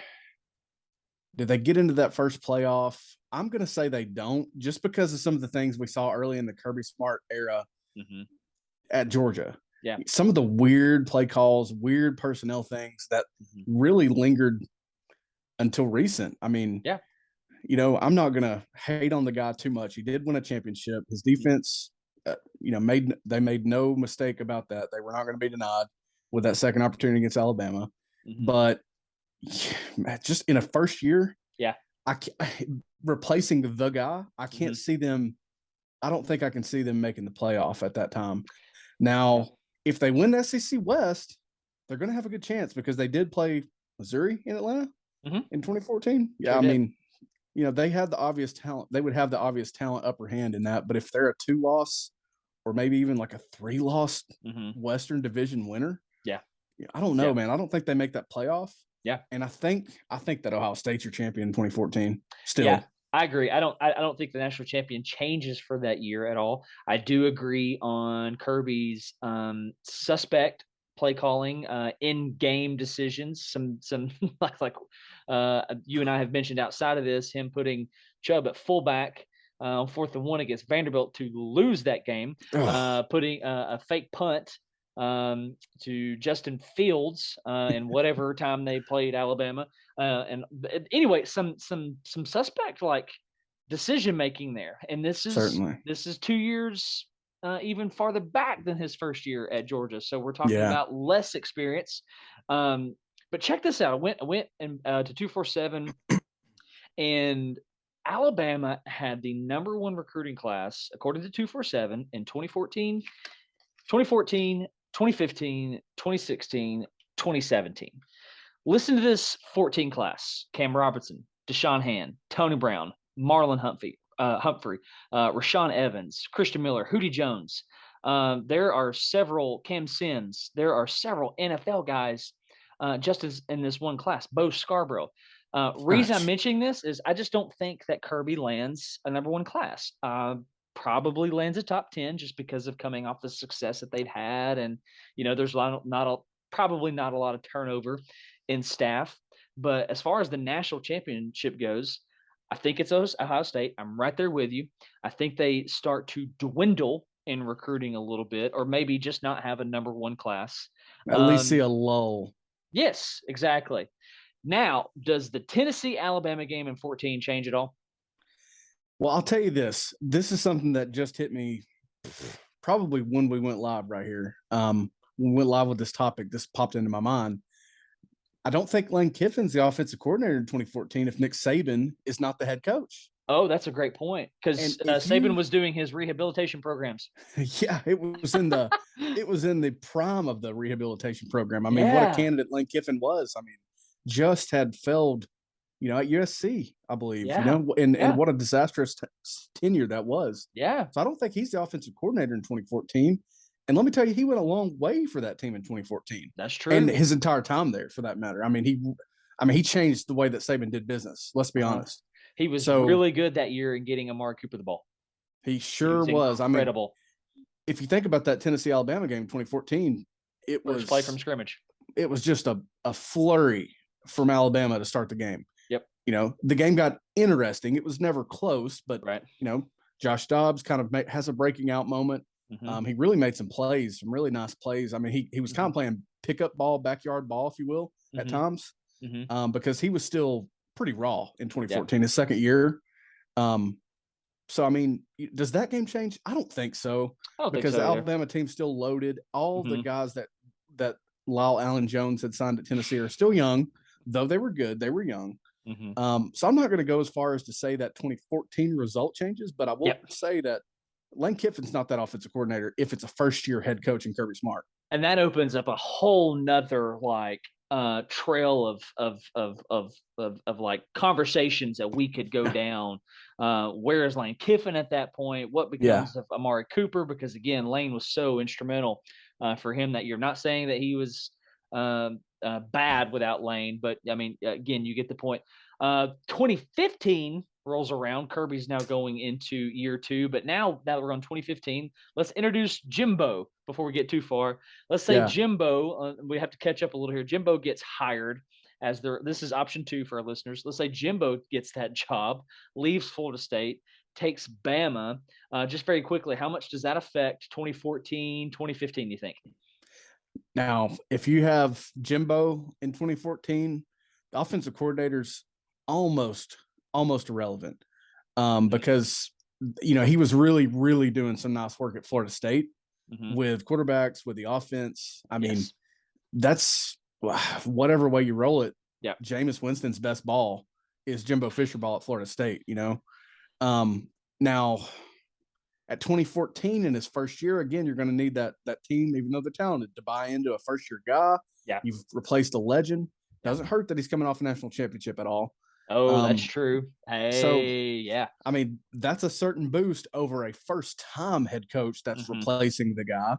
did they get into that first playoff? I'm going to say they don't, just because of some of the things we saw early in the Kirby Smart era at Georgia. Yeah. Some of the weird play calls, weird personnel things that really lingered until recent. I mean, I'm not going to hate on the guy too much. He did win a championship. His defense, they made no mistake about that. They were not going to be denied with that second opportunity against Alabama. But just in a first year, replacing the guy, I can't see them. I don't think I can see them making the playoff at that time. Now, if they win the SEC West, they're going to have a good chance, because they did play Missouri in Atlanta in 2014. Yeah, I mean, they had the obvious talent. They would have the obvious talent upper hand in that. But if they're a 2-loss or maybe even like a 3-loss Western Division winner, I don't know, man. I don't think they make that playoff. Yeah. And I think that Ohio State's your champion in 2014 still. Yeah, I agree. I don't think the national champion changes for that year at all. I do agree on Kirby's suspect play calling, in-game decisions. Some like you and I have mentioned outside of this, him putting Chubb at fullback on 4th and 1 against Vanderbilt to lose that game, putting a fake punt to Justin Fields in whatever time they played Alabama. And anyway, some suspect like decision making there. And this is 2 years even farther back than his first year at Georgia. So we're talking about less experience. But check this out. I went to 247, and Alabama had the number 1 recruiting class according to 247 in 2014, 2015, 2016, 2017. Listen to this 14 class: Cam Robinson, Deshaun Hand, Tony Brown, Marlon Humphrey, Rashawn Evans, Christian Miller, Hootie Jones. There are several Cam Sims. There are several NFL guys just as in this one class. Bo Scarborough. Reason I'm mentioning this is I just don't think that Kirby lands a number one class. Probably lands a top 10 just because of coming off the success that they've had. And, there's probably not a lot of turnover in staff. But as far as the national championship goes, I think it's Ohio State. I'm right there with you. I think they start to dwindle in recruiting a little bit, or maybe just not have a number one class. At least see a lull. Yes, exactly. Now, does the Tennessee-Alabama game in 14 change at all? Well, I'll tell you this. This is something that just hit me probably when we went live right here. When we went live with this topic, this popped into my mind. I don't think Lane Kiffin's the offensive coordinator in 2014 if Nick Saban is not the head coach. Oh, that's a great point, because Saban was doing his rehabilitation programs. Yeah, it was in the prime of the rehabilitation program. I mean, what a candidate Lane Kiffin was. I mean, just had failed, at USC, I believe, and what a disastrous tenure that was. Yeah. So I don't think he's the offensive coordinator in 2014. And let me tell you, he went a long way for that team in 2014. That's true. And his entire time there, for that matter. I mean, he changed the way that Saban did business. Let's be honest. He was really good that year in getting Amari Cooper the ball. He sure was. Incredible. I mean, if you think about that Tennessee-Alabama game in 2014, it was play from scrimmage. It was just a flurry from Alabama to start the game. Yep. The game got interesting. It was never close, but right. Josh Dobbs kind of has a breaking out moment. Mm-hmm. He really made some really nice plays. I mean, he was kind of playing pickup ball, backyard ball, if you will, at times, because he was still pretty raw in 2014, his second year. So, I mean, does that game change? I don't think so, because the Alabama team's still loaded. All the guys that Lyle Allen Jones had signed at Tennessee are still young, though they were good. They were young. So I'm not going to go as far as to say that 2014 result changes, but I will say that Lane Kiffin's not that offensive coordinator if it's a first-year head coach in Kirby Smart. And that opens up a whole nother trail of like conversations that we could go down. Where is Lane Kiffin at that point? What becomes of Amari Cooper? Because again, Lane was so instrumental for him that year. Not saying that he was bad without Lane, but I mean, again, you get the point. 2015 rolls around. Kirby's now going into year 2, but now that we're on 2015, let's introduce Jimbo before we get too far. Let's say Jimbo, we have to catch up a little here. Jimbo gets hired as this is option 2 for our listeners. Let's say Jimbo gets that job, leaves Florida State, takes Bama. Just very quickly, how much does that affect 2014, 2015, you think? Now, if you have Jimbo in 2014, the offensive coordinator's almost irrelevant, because he was really, really doing some nice work at Florida State with quarterbacks, with the offense. I mean, that's whatever way you roll it. Yeah, Jameis Winston's best ball is Jimbo Fisher ball at Florida State. Now at 2014 in his first year, again, you're going to need that team, even though they're talented, to buy into a first-year guy. Yeah, you've replaced a legend. Doesn't hurt that he's coming off a national championship at all. Oh, that's true. Hey, I mean, that's a certain boost over a first-time head coach that's replacing the guy.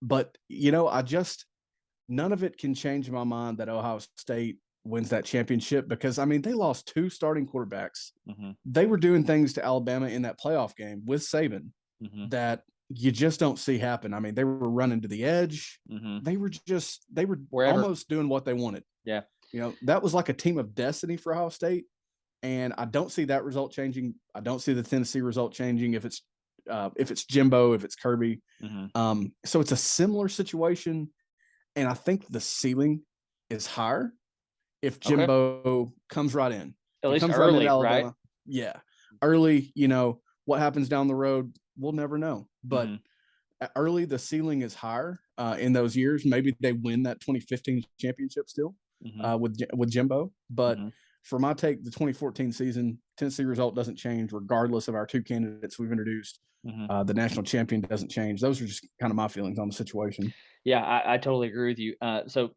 But none of it can change my mind that Ohio State wins that championship, because I mean, they lost 2 starting quarterbacks. They were doing things to Alabama in that playoff game with Saban that you just don't see happen. I mean, they were running to the edge. They were almost doing what they wanted. Yeah. That was like a team of destiny for Ohio State. And I don't see that result changing. I don't see the Tennessee result changing if it's Jimbo, if it's Kirby. So it's a similar situation. And I think the ceiling is higher if Jimbo comes right in. At least early, Alabama, right? Yeah. Early, what happens down the road, we'll never know. But early, the ceiling is higher in those years. Maybe they win that 2015 championship still with Jimbo. But for my take, the 2014 season, Tennessee result doesn't change regardless of our 2 candidates we've introduced. The national champion doesn't change. Those are just kind of my feelings on the situation. Yeah, I totally agree with you. So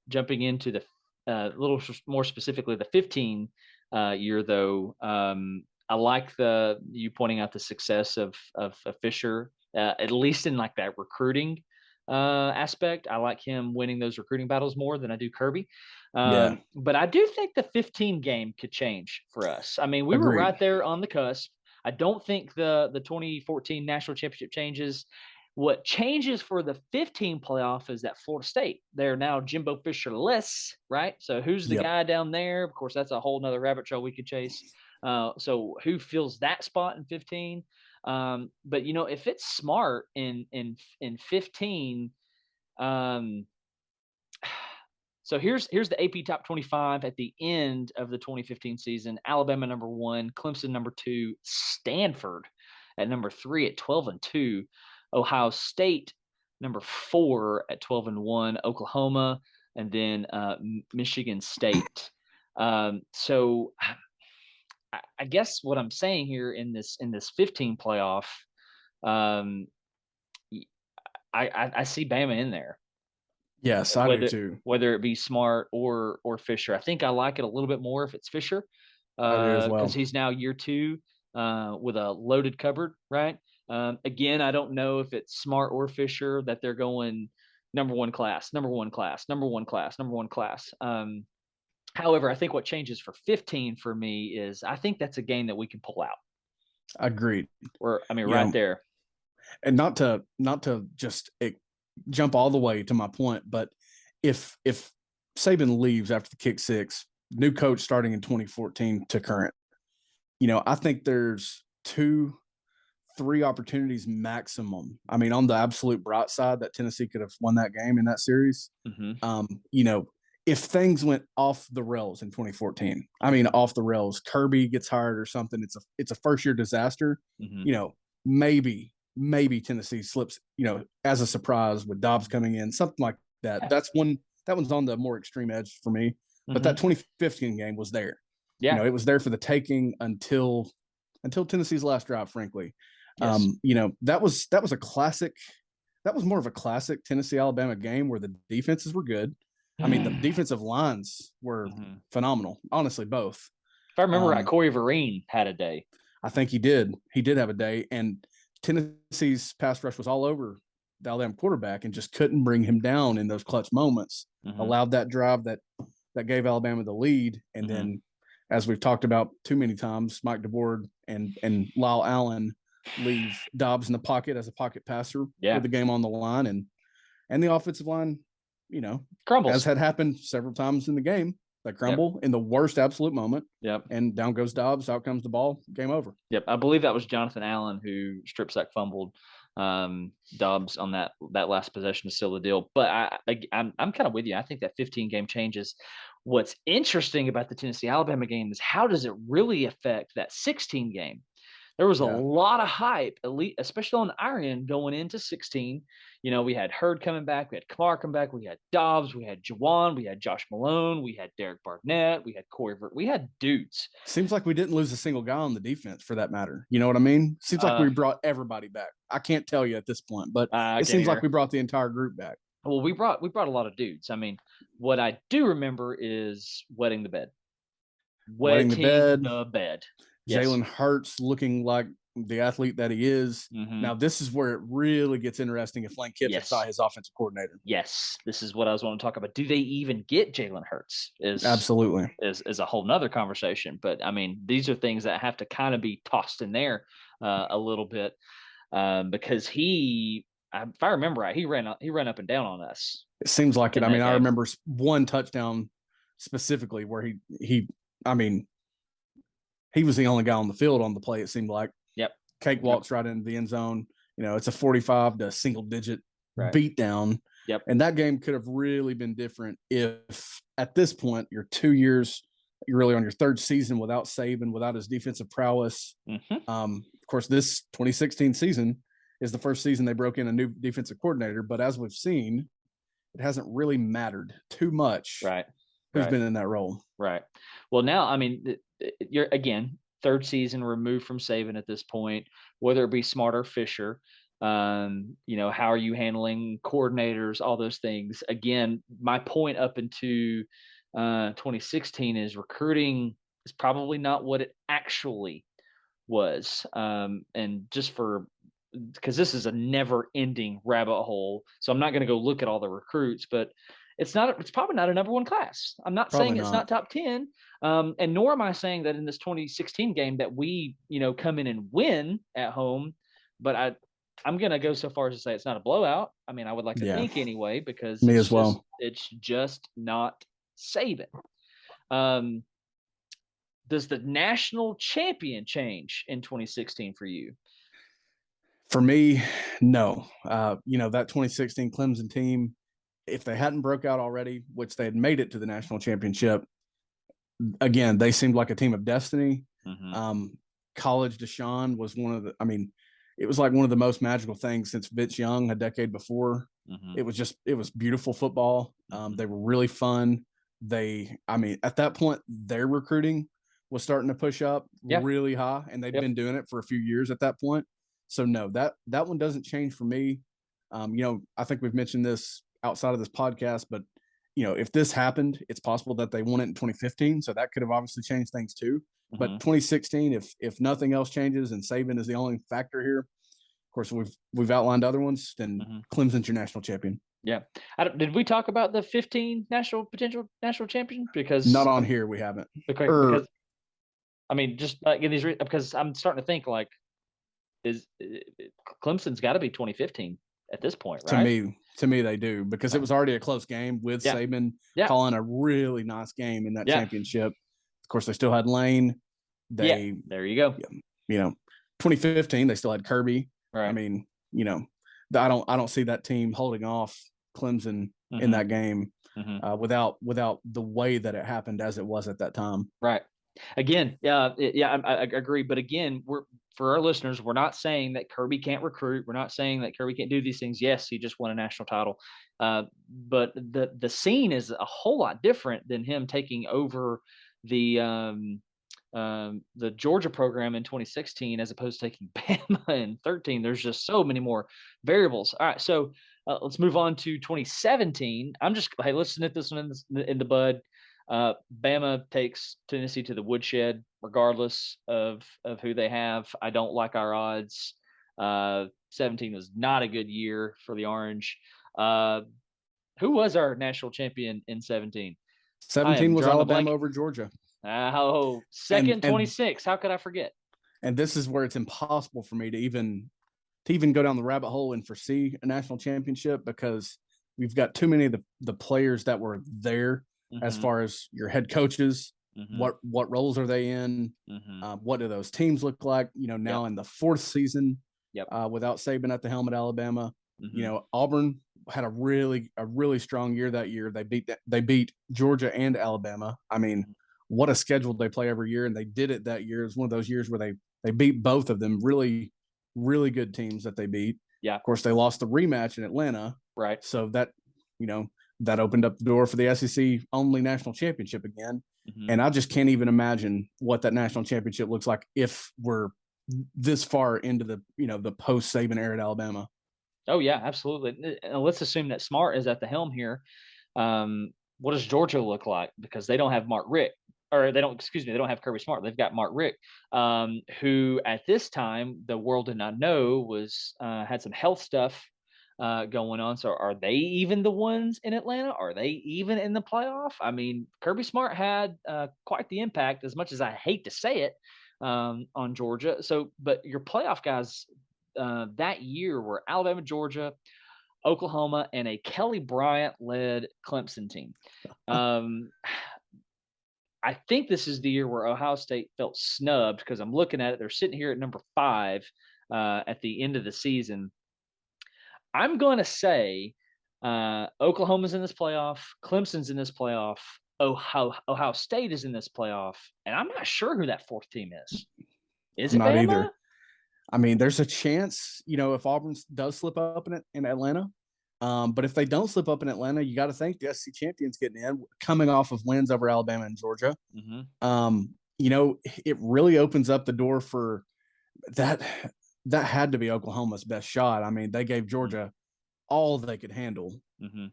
jumping into the little more specifically, the 15 year though, I like you pointing out the success of Fisher, at least in like that recruiting aspect. I like him winning those recruiting battles more than I do Kirby. Yeah. But I do think the 15 game could change for us. I mean, we were Agreed. right there on the cusp. I don't think the 2014 national championship changes. What changes for the 15 playoff is that Florida State, they're now Jimbo Fisher-less, right? So who's the Yep. guy down there? Of course, that's a whole nother rabbit trail we could chase. So who fills that spot in 15? But if it's smart in 15, so here's the AP top 25 at the end of the 2015 season. Alabama number 1, Clemson number 2, Stanford at number 3 at 12-2, Ohio State number 4 at 12-1, Oklahoma, and then Michigan State. So I guess what I'm saying here in this 15 playoff, I see Bama in there. Yes, I do too. Whether it be Smart or Fisher, I think I like it a little bit more if it's Fisher, I do as well, because he's now year 2 with a loaded cupboard, right? Again, I don't know if it's Smart or Fisher that they're going number one class. However, I think what changes for 15 for me is I think that's a game that we can pull out. Agreed. Right there. And not to just jump all the way to my point, but if Saban leaves after the kick six, new coach starting in 2014 to current, I think there's 2-3 opportunities maximum. I mean, on the absolute bright side, that Tennessee could have won that game in that series. Mm-hmm. If things went off the rails in 2014, off the rails, Kirby gets hired or something, it's a first year disaster. Mm-hmm. Maybe Tennessee slips, as a surprise with Dobbs coming in, something like that. That one's on the more extreme edge for me. But that 2015 game was there. Yeah. It was there for the taking until Tennessee's last drive, frankly. Yes. That was a classic. That was more of a classic Tennessee-Alabama game where the defenses were good. The defensive lines were phenomenal. Honestly, both. If I remember right, Corey Vereen had a day. I think he did. He did have a day, and Tennessee's pass rush was all over the Alabama quarterback and just couldn't bring him down in those clutch moments. Allowed that drive that gave Alabama the lead, and then, as we've talked about too many times, Mike DeBoer and Lyle Allen leave Dobbs in the pocket as a pocket passer with the game on the line, and the offensive line, crumbles, as had happened several times in the game. They crumble in the worst absolute moment. Yep. And down goes Dobbs. Out comes the ball. Game over. Yep. I believe that was Jonathan Allen who strip sack fumbled Dobbs on that last possession to seal the deal. But I'm kind of with you. I think that 15 game changes. What's interesting about the Tennessee-Alabama game is how does it really affect that 16 game? There was a lot of hype, especially on our end, going into 16. We had Hurd coming back. We had Kamara coming back. We had Dobbs. We had Juwan. We had Josh Malone. We had Derek Barnett. We had Corey we had dudes. Seems like we didn't lose a single guy on the defense for that matter. You know what I mean? Seems like we brought everybody back. I can't tell you at this point, but it seems like we brought the entire group back. Well, we brought a lot of dudes. What I do remember is wetting the bed. Wetting the bed. Yes. Jalen Hurts looking like the athlete that he is. Now, this is where it really gets interesting if Lane Kiffin saw his offensive coordinator. Yes, this is what I was wanting to talk about. Do they even get Jalen Hurts? Absolutely. Is a whole nother conversation. But, these are things that have to kind of be tossed in there a little bit because if I remember right, he ran up and down on us. It seems like it. I remember one touchdown specifically where he was the only guy on the field on the play, it seemed like. Yep. Cake walks right into the end zone. It's a 45 to single-digit beatdown. Yep. And that game could have really been different if, at this point, you're 2 years, you're really on your third season without Saban, without his defensive prowess. Of course, this 2016 season is the first season they broke in a new defensive coordinator. But as we've seen, it hasn't really mattered too much. Right. Who's been in that role. Right. Well, now, you're, again, third season removed from Saban at this point, whether it be Smart or Fisher. How are you handling coordinators, all those things? Again, my point up into 2016 is recruiting is probably not what it actually was. And just for because this is a never-ending rabbit hole. So I'm not going to go look at all the recruits, but it's probably not a number one class. I'm not Probably saying it's not top 10, and nor am I saying that in this 2016 game that we, come in and win at home. But I'm going to go so far as to say it's not a blowout. I mean, I would like to think anyway, because me as well. It's just not Saban. Does the national champion change in 2016 for you? For me, no. That 2016 Clemson team, if they hadn't broke out already, which they had made it to the national championship, again, they seemed like a team of destiny. Mm-hmm. College Deshaun was it was like one of the most magical things since Vince Young a decade before. Mm-hmm. It was beautiful football. They were really fun. At that point, their recruiting was starting to push up really high, and they've been doing it for a few years at that point. So no, that one doesn't change for me. I think we've mentioned this outside of this podcast, but if this happened, it's possible that they won it in 2015. So that could have obviously changed things too. Mm-hmm. But 2016, if nothing else changes and Saban is the only factor here, of course we've outlined other ones, then Clemson's your national champion. Yeah. Did we talk about the 15 potential national champion? Because not on here, we haven't. Because I mean, just like in these, because I'm starting to think like, Clemson's got to be 2015 at this point, right? To me, they do, because it was already a close game with Saban calling a really nice game in that championship. Of course, they still had Lane. There you go. 2015, they still had Kirby. Right. I mean, I don't see that team holding off Clemson in that game without the way that it happened as it was at that time. Right. Again, I agree. But again, for our listeners, we're not saying that Kirby can't recruit. We're not saying that Kirby can't do these things. Yes, he just won a national title. But the scene is a whole lot different than him taking over the Georgia program in 2016 as opposed to taking Bama in 13. There's just so many more variables. All right, so let's move on to 2017. Let's nip this one in the bud. Bama takes Tennessee to the woodshed, regardless of who they have. I don't like our odds. 17 was not a good year for the Orange. Who was our national champion in 17? 17 was Alabama over Georgia. Second 26. How could I forget? And this is where it's impossible for me to even go down the rabbit hole and foresee a national championship, because we've got too many of the players that were there. As far as your head coaches, what roles are they in? What do those teams look like? Now in the fourth season, without Saban at the helm at Alabama, Auburn had a really strong year that year. They beat Georgia and Alabama. I mean, what a schedule they play every year, and they did it that year. It's one of those years where they beat both of them, really, really good teams that they beat. Yeah. Of course, they lost the rematch in Atlanta. Right. So that that opened up the door for the SEC only national championship again. And I just can't even imagine what that national championship looks like if we're this far into the post Saban era at Alabama. Oh yeah, absolutely. Let's assume that Smart is at the helm here. What does Georgia look like? Because they don't have they don't have Kirby Smart. They've got Mark Richt, who at this time the world did not know had some health stuff going on. So are they even the ones in Atlanta? Are they even in the playoff? I mean, Kirby Smart had quite the impact, as much as I hate to say it, on Georgia. So, but your playoff guys that year were Alabama, Georgia, Oklahoma, and a Kelly Bryant-led Clemson team. I think this is the year where Ohio State felt snubbed, because I'm looking at it. They're sitting here at number 5 at the end of the season. I'm going to say Oklahoma's in this playoff, Clemson's in this playoff, Ohio State is in this playoff, and I'm not sure who that fourth team is. Is it not Bama? Either? I mean, there's a chance, if Auburn does slip up in Atlanta. But if they don't slip up in Atlanta, you got to think the SEC champion's getting in, coming off of wins over Alabama and Georgia. It really opens up the door for that. That had to be Oklahoma's best shot. I mean, they gave Georgia all they could handle.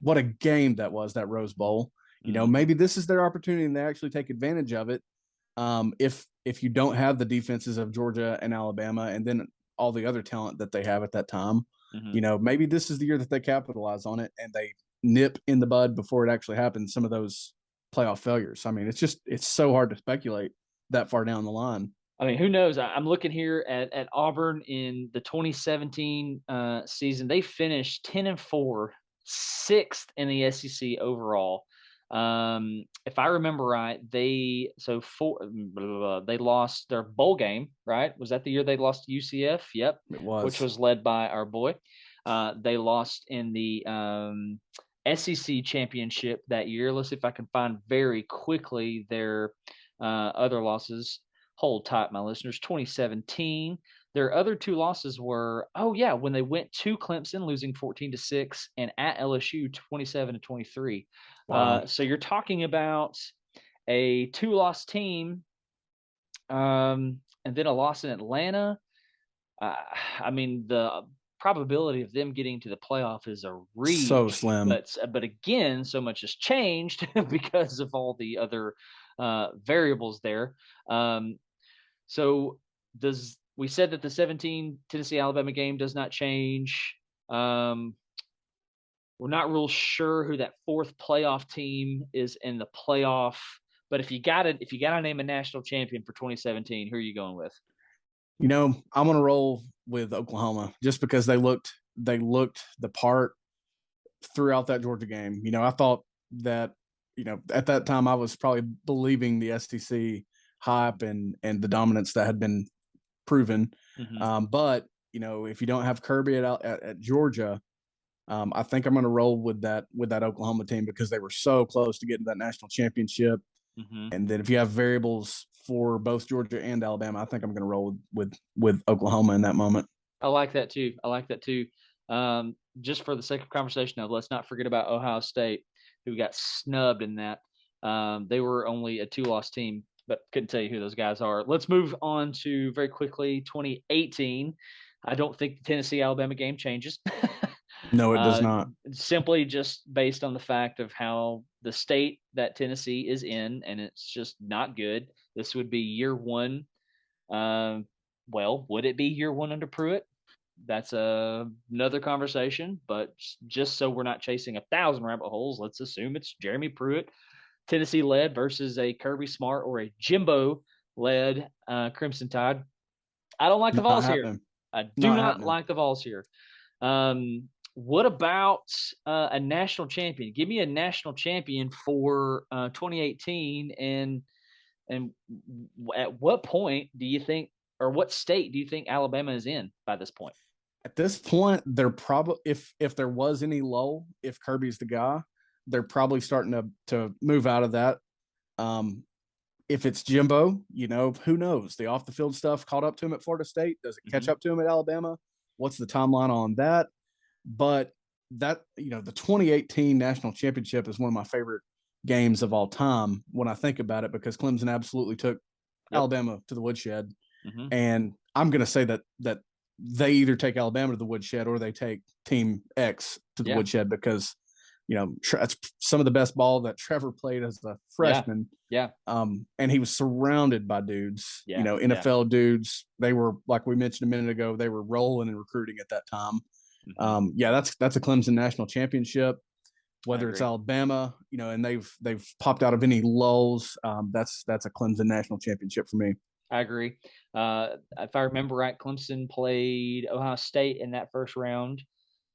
What a game that was, that Rose Bowl. Maybe this is their opportunity and they actually take advantage of it. If you don't have the defenses of Georgia and Alabama, and then all the other talent that they have at that time. Mhm. You know, maybe this is the year that they capitalize on it and they nip in the bud before it actually happens some of those playoff failures. I mean, it's so hard to speculate that far down the line. I mean, who knows? I'm looking here at Auburn in the 2017 season. They finished 10-4, sixth in the SEC overall. If I remember right, they lost their bowl game. Right? Was that the year they lost to UCF? Yep, It was. Which was led by our boy. They lost in the SEC championship that year. Let's see if I can find very quickly their other losses. Hold tight, my listeners. 2017. Their other two losses were, when they went to Clemson, losing 14-6, and at LSU, 27-23. Wow. So you're talking about a 2-loss team, and then a loss in Atlanta. I mean, the probability of them getting to the playoff is a reach. So slim. But again, so much has changed because of all the other variables there. So we said that the 17 Tennessee-Alabama game does not change. We're not real sure who that fourth playoff team is in the playoff. But if you gotta name a national champion for 2017, who are you going with? You know, I'm gonna roll with Oklahoma just because they looked the part throughout that Georgia game. You know, I thought that, you know, at that time I was probably believing the SEC hype and the dominance that had been proven. Mm-hmm. But, you know, if you don't have Kirby at Georgia, I think I'm going to roll with that Oklahoma team because they were so close to getting that national championship. Mm-hmm. And then if you have variables for both Georgia and Alabama, I think I'm going to roll with Oklahoma in that moment. I like that too. Just for the sake of conversation, though, let's not forget about Ohio State, who got snubbed in that. They were only a 2-loss team, but couldn't tell you who those guys are. Let's move on to very quickly 2018. I don't think the Tennessee-Alabama game changes. No, it does not. Simply just based on the fact of how the state that Tennessee is in, and it's just not good. This would be year one. Would it be year one under Pruitt? That's another conversation, but just so we're not chasing 1,000 rabbit holes, let's assume it's Jeremy Pruitt, Tennessee led versus a Kirby Smart or a Jimbo led Crimson Tide. I don't like the Vols here. I do not like the Vols here. What about a national champion? Give me a national champion for 2018, and at what point do you think, or what state do you think Alabama is in by this point? At this point, they're probably, if there was any lull, if Kirby's the guy, they're probably starting to move out of that. If it's Jimbo, you know, who knows? The off the field stuff caught up to him at Florida State. Does it catch up to him at Alabama? What's the timeline on that? But that, you know, the 2018 national championship is one of my favorite games of all time when I think about it, because Clemson absolutely took Alabama to the woodshed. And I'm going to say that they either take Alabama to the woodshed or they take Team X to the woodshed, because, you know, that's some of the best ball that Trevor played as a freshman. And he was surrounded by dudes, you know, NFL dudes. They were, like we mentioned a minute ago, they were rolling in recruiting at that time. That's a Clemson national championship. Whether it's Alabama, you know, and they've popped out of any lulls, that's a Clemson national championship for me. I agree. If I remember right, Clemson played Ohio State in that first round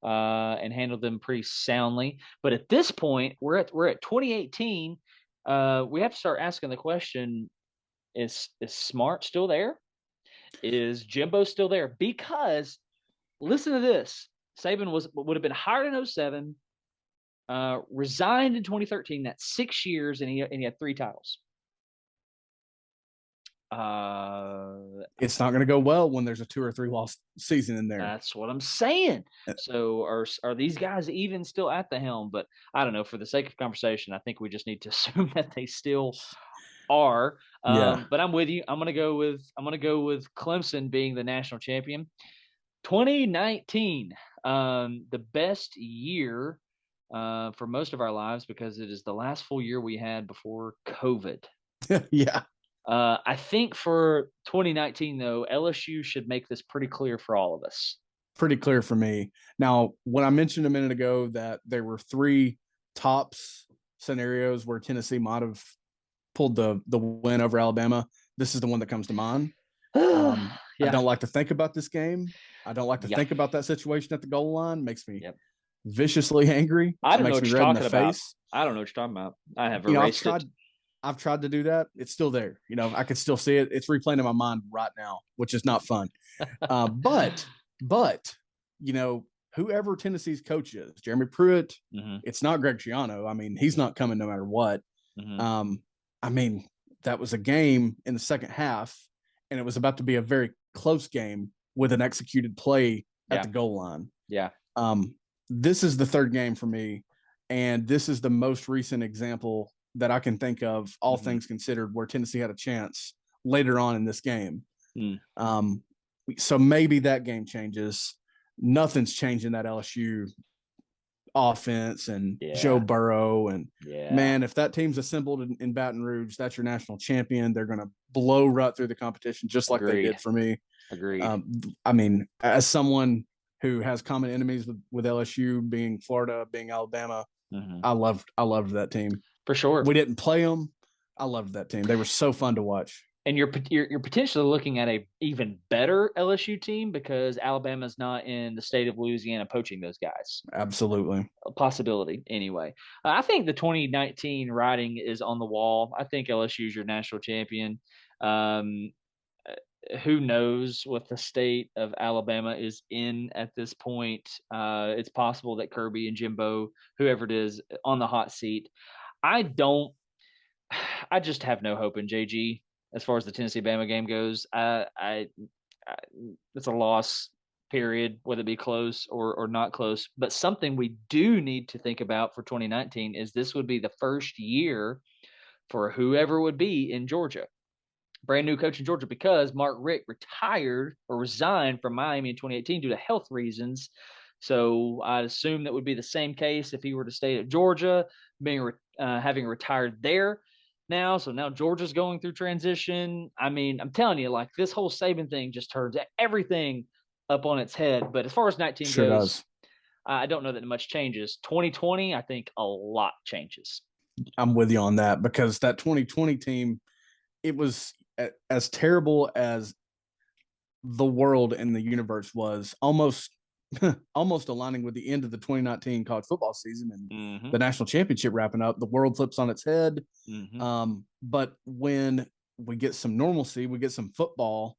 and handled them pretty soundly. But at this point, we're at 2018. We have to start asking the question: Is Smart still there? Is Jimbo still there? Because listen to this: Saban would have been hired in 2007, resigned in 2013. That's 6 years, and he had 3 titles. It's not going to go well when there's a 2 or 3 loss season in there. That's what I'm saying. So are these guys even still at the helm? But I don't know. For the sake of conversation, I think we just need to assume that they still are. But I'm with you. I'm gonna go with Clemson being the national champion. 2019, the best year for most of our lives, because it is the last full year we had before COVID. Yeah. I think for 2019, though, LSU should make this pretty clear for all of us. Pretty clear for me. Now, when I mentioned a minute ago that there were 3 tops scenarios where Tennessee might have pulled the win over Alabama, this is the one that comes to mind. I don't like to think about this game. I don't like to think about that situation at the goal line. Makes me viciously angry. I don't know makes what me you're red in talking the about. face. I don't know what you're talking about. I have erased it. I've tried to do that. It's still there. I can still see it. It's replaying in my mind right now, which is not fun. But whoever Tennessee's coach is, Jeremy Pruitt, it's not Greg Schiano. I mean, he's not coming no matter what. I mean, that was a game in the second half, and it was about to be a very close game with an executed play at the goal line. Yeah. This is the third game for me, and this is the most recent example that I can think of, all things considered, where Tennessee had a chance later on in this game. So maybe that game changes. Nothing's changing that LSU offense and Joe Burrow. And man, if that team's assembled in Baton Rouge, that's your national champion. They're going to blow right through the competition, just like they did for me. Agreed. I mean, as someone who has common enemies with LSU, being Florida, being Alabama, I loved that team. For sure. We didn't play them. I loved that team. They were so fun to watch. And you're potentially looking at a even better LSU team because Alabama's not in the state of Louisiana poaching those guys. Absolutely. A possibility anyway. I think the 2019 writing is on the wall. I think LSU is your national champion. Who knows what the state of Alabama is in at this point. It's possible that Kirby and Jimbo, whoever it is, on the hot seat. I just have no hope in JG. As far as the Tennessee-Bama game goes, it's a loss, period, whether it be close or not close. But something we do need to think about for 2019 is this would be the first year for whoever would be in Georgia. Brand new coach in Georgia, because Mark Richt retired or resigned from Miami in 2018 due to health reasons. So I'd assume that would be the same case if he were to stay at Georgia, having retired there now. So now Georgia's going through transition. I mean, I'm telling you, like, this whole Saban thing just turns everything up on its head. But as far as 19 goes, I don't know that much changes. 2020, I think a lot changes. I'm with you on that, because that 2020 team, it was as terrible as the world and the universe was, almost aligning with the end of the 2019 college football season and the national championship wrapping up. The world flips on its head. But when we get some normalcy, we get some football,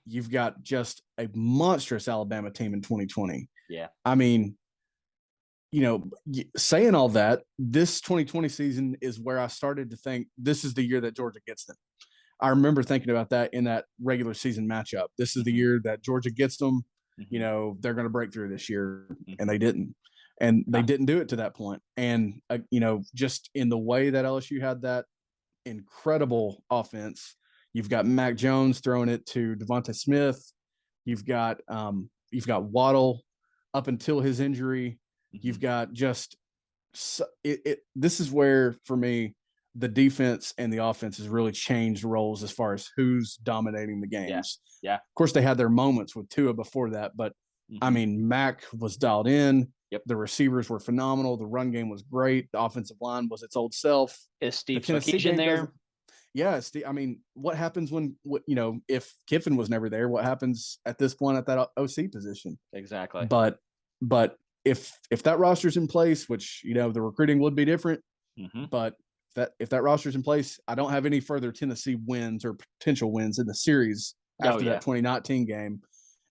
you've got just a monstrous Alabama team in 2020. Yeah. I mean, saying all that, this 2020 season is where I started to think this is the year that Georgia gets them. I remember thinking about that in that regular season matchup. This is the year that Georgia gets them. They're going to break through this year, and they didn't. And they didn't do it to that point. And, just in the way that LSU had that incredible offense, you've got Mac Jones throwing it to Devontae Smith. You've got Waddle up until his injury. You've got just this is where, for me, the defense and the offense has really changed roles as far as who's dominating the games. Yeah. Of course, they had their moments with Tua before that, but I mean, Mac was dialed in. Yep. The receivers were phenomenal. The run game was great. The offensive line was its old self. Is Steve Sarkisian in there? Yeah. I mean, what happens when, if Kiffin was never there, what happens at this point at that OC position? Exactly. But if that roster's in place, which, the recruiting would be different, but if that roster's in place, I don't have any further Tennessee wins or potential wins in the series after that 2019 game.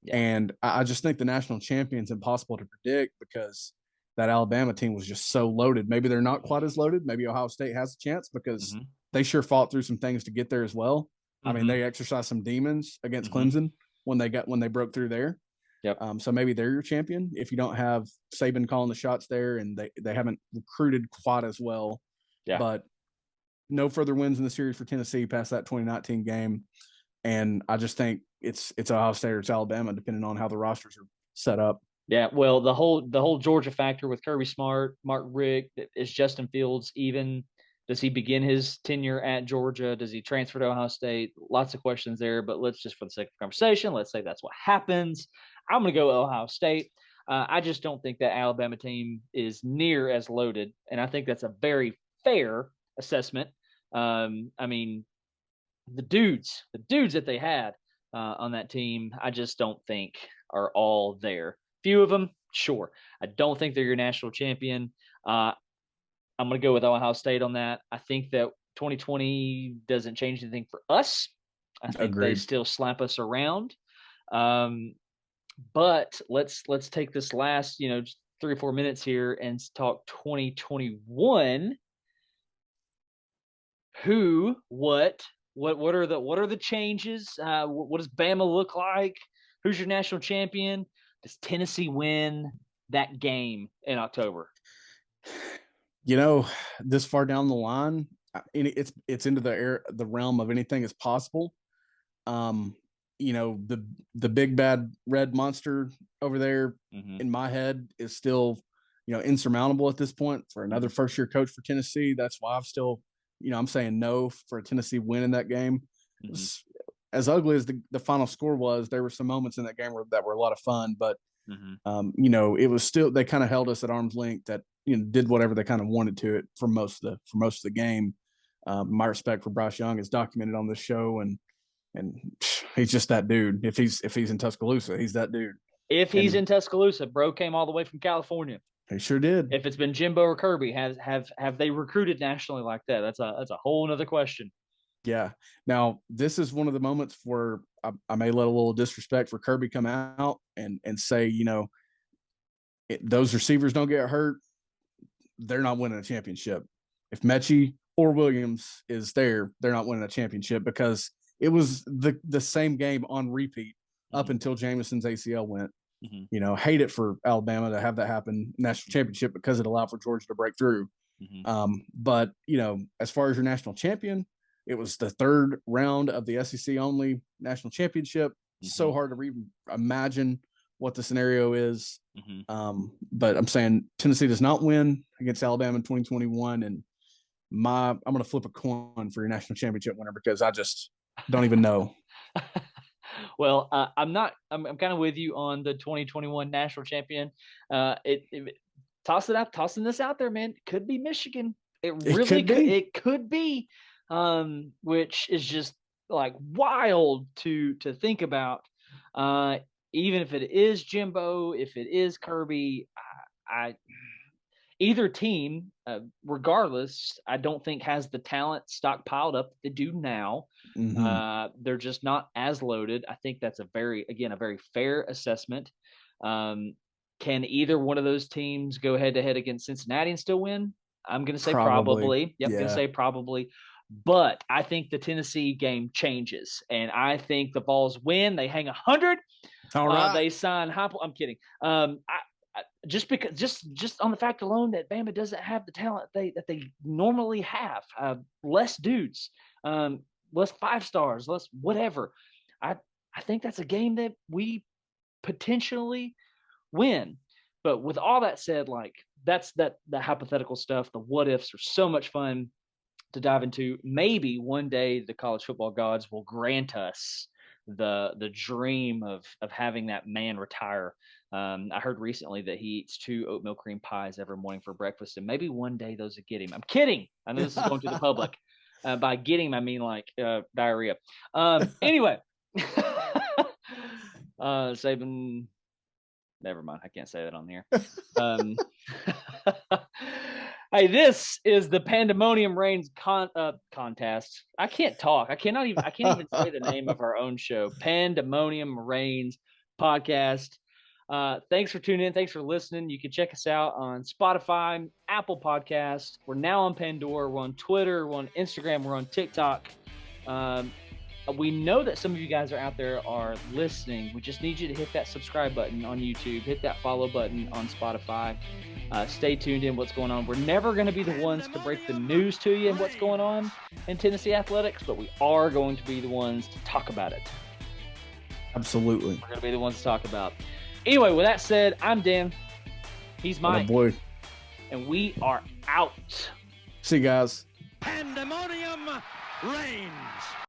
Yeah. And I just think the national champion's impossible to predict, because that Alabama team was just so loaded. Maybe they're not quite as loaded. Maybe Ohio State has a chance, because they sure fought through some things to get there as well. I mean, they exercised some demons against Clemson when they broke through there. Yep. So maybe they're your champion if you don't have Saban calling the shots there, and they haven't recruited quite as well. Yeah. But no further wins in the series for Tennessee past that 2019 game. And I just think it's Ohio State or it's Alabama, depending on how the rosters are set up. Yeah, well, the whole Georgia factor with Kirby Smart, Mark Richt, is Justin Fields even Does he begin his tenure at Georgia? Does he transfer to Ohio State? Lots of questions there, but let's just, for the sake of conversation, let's say that's what happens. I'm going to go Ohio State. I just don't think that Alabama team is near as loaded, and I think that's a very fair assessment. I mean, the dudes that they had on that team, I just don't think are all there. Few of them, sure. I don't think they're your national champion. I'm going to go with Ohio State on that. I think that 2020 doesn't change anything for us. I think They still slap us around. But let's take this last, 3 or 4 minutes here and talk 2021. Who, what are the changes? What does Bama look like? Who's your national champion? Does Tennessee win that game in October? This far down the line, it's into the realm of anything is possible. The big bad red monster over there in my head is still, insurmountable at this point for another first year coach for Tennessee. That's why I'm still, I'm saying no for a Tennessee win in that game. As ugly as the final score was, there were some moments in that game that were a lot of fun, but it was still, they kind of held us at arm's length that, did whatever they kind of wanted to it for most of the game. My respect for Bryce Young is documented on this show, and he's just that dude. If he's in Tuscaloosa, he's that dude. If he's in Tuscaloosa, bro came all the way from California. He sure did. If it's been Jimbo or Kirby, have they recruited nationally like that? That's a whole nother question. Yeah. Now, this is one of the moments where I may let a little disrespect for Kirby come out and say, those receivers don't get hurt, they're not winning a championship. If Mechie or Williams is there, they're not winning a championship, because it was the same game on repeat up until Jameson's ACL went. Hate it for Alabama to have that happen national championship, because it allowed for Georgia to break through. But, as far as your national champion, it was the third round of the SEC only national championship. So hard to even imagine what the scenario is. But I'm saying Tennessee does not win against Alabama in 2021. And I'm going to flip a coin for your national championship winner, because I just don't even know. Well, I'm kind of with you on the 2021 national champion. Tossing this out there, man. It could be Michigan. It could be, which is just like wild to think about. Even if it is Jimbo, if it is Kirby, either team, regardless, I don't think has the talent stockpiled up that they do now. They're just not as loaded. I think that's a very fair assessment. Can either one of those teams go head to head against Cincinnati and still win? I'm going to say probably. Yep, going to say probably. But I think the Tennessee game changes, and I think the Vols win. They hang 100. All right. They sign Heupel. I'm kidding. Just on the fact alone that Bama doesn't have the talent that they normally have, less dudes, less 5 stars, less whatever. I think that's a game that we potentially win. But with all that said, like that's the hypothetical stuff. The what ifs are so much fun to dive into. Maybe one day the college football gods will grant us the dream of having that man retire. I heard recently that he eats 2 oatmeal cream pies every morning for breakfast, and maybe one day those will get him. I'm kidding. I know this is going to the public. By getting him, I mean like diarrhea. Anyway, Saban. Never mind. I can't say that on here. Hey, this is the Pandemonium Reigns contest. I can't talk. I can't even say the name of our own show. Pandemonium Reigns podcast. Thanks for tuning in. Thanks for listening. You can check us out on Spotify, Apple Podcasts. We're now on Pandora. We're on Twitter. We're on Instagram. We're on TikTok. We know that some of you guys are out there are listening. We just need you to hit that subscribe button on YouTube. Hit that follow button on Spotify. Stay tuned in what's going on. We're never going to be the ones to break the news to you and what's going on in Tennessee athletics, but we are going to be the ones to talk about it. Absolutely. We're going to be the ones to talk about. Anyway, with that said, I'm Dan. He's Mike. Oh boy. And we are out. See you guys. Pandemonium Reigns.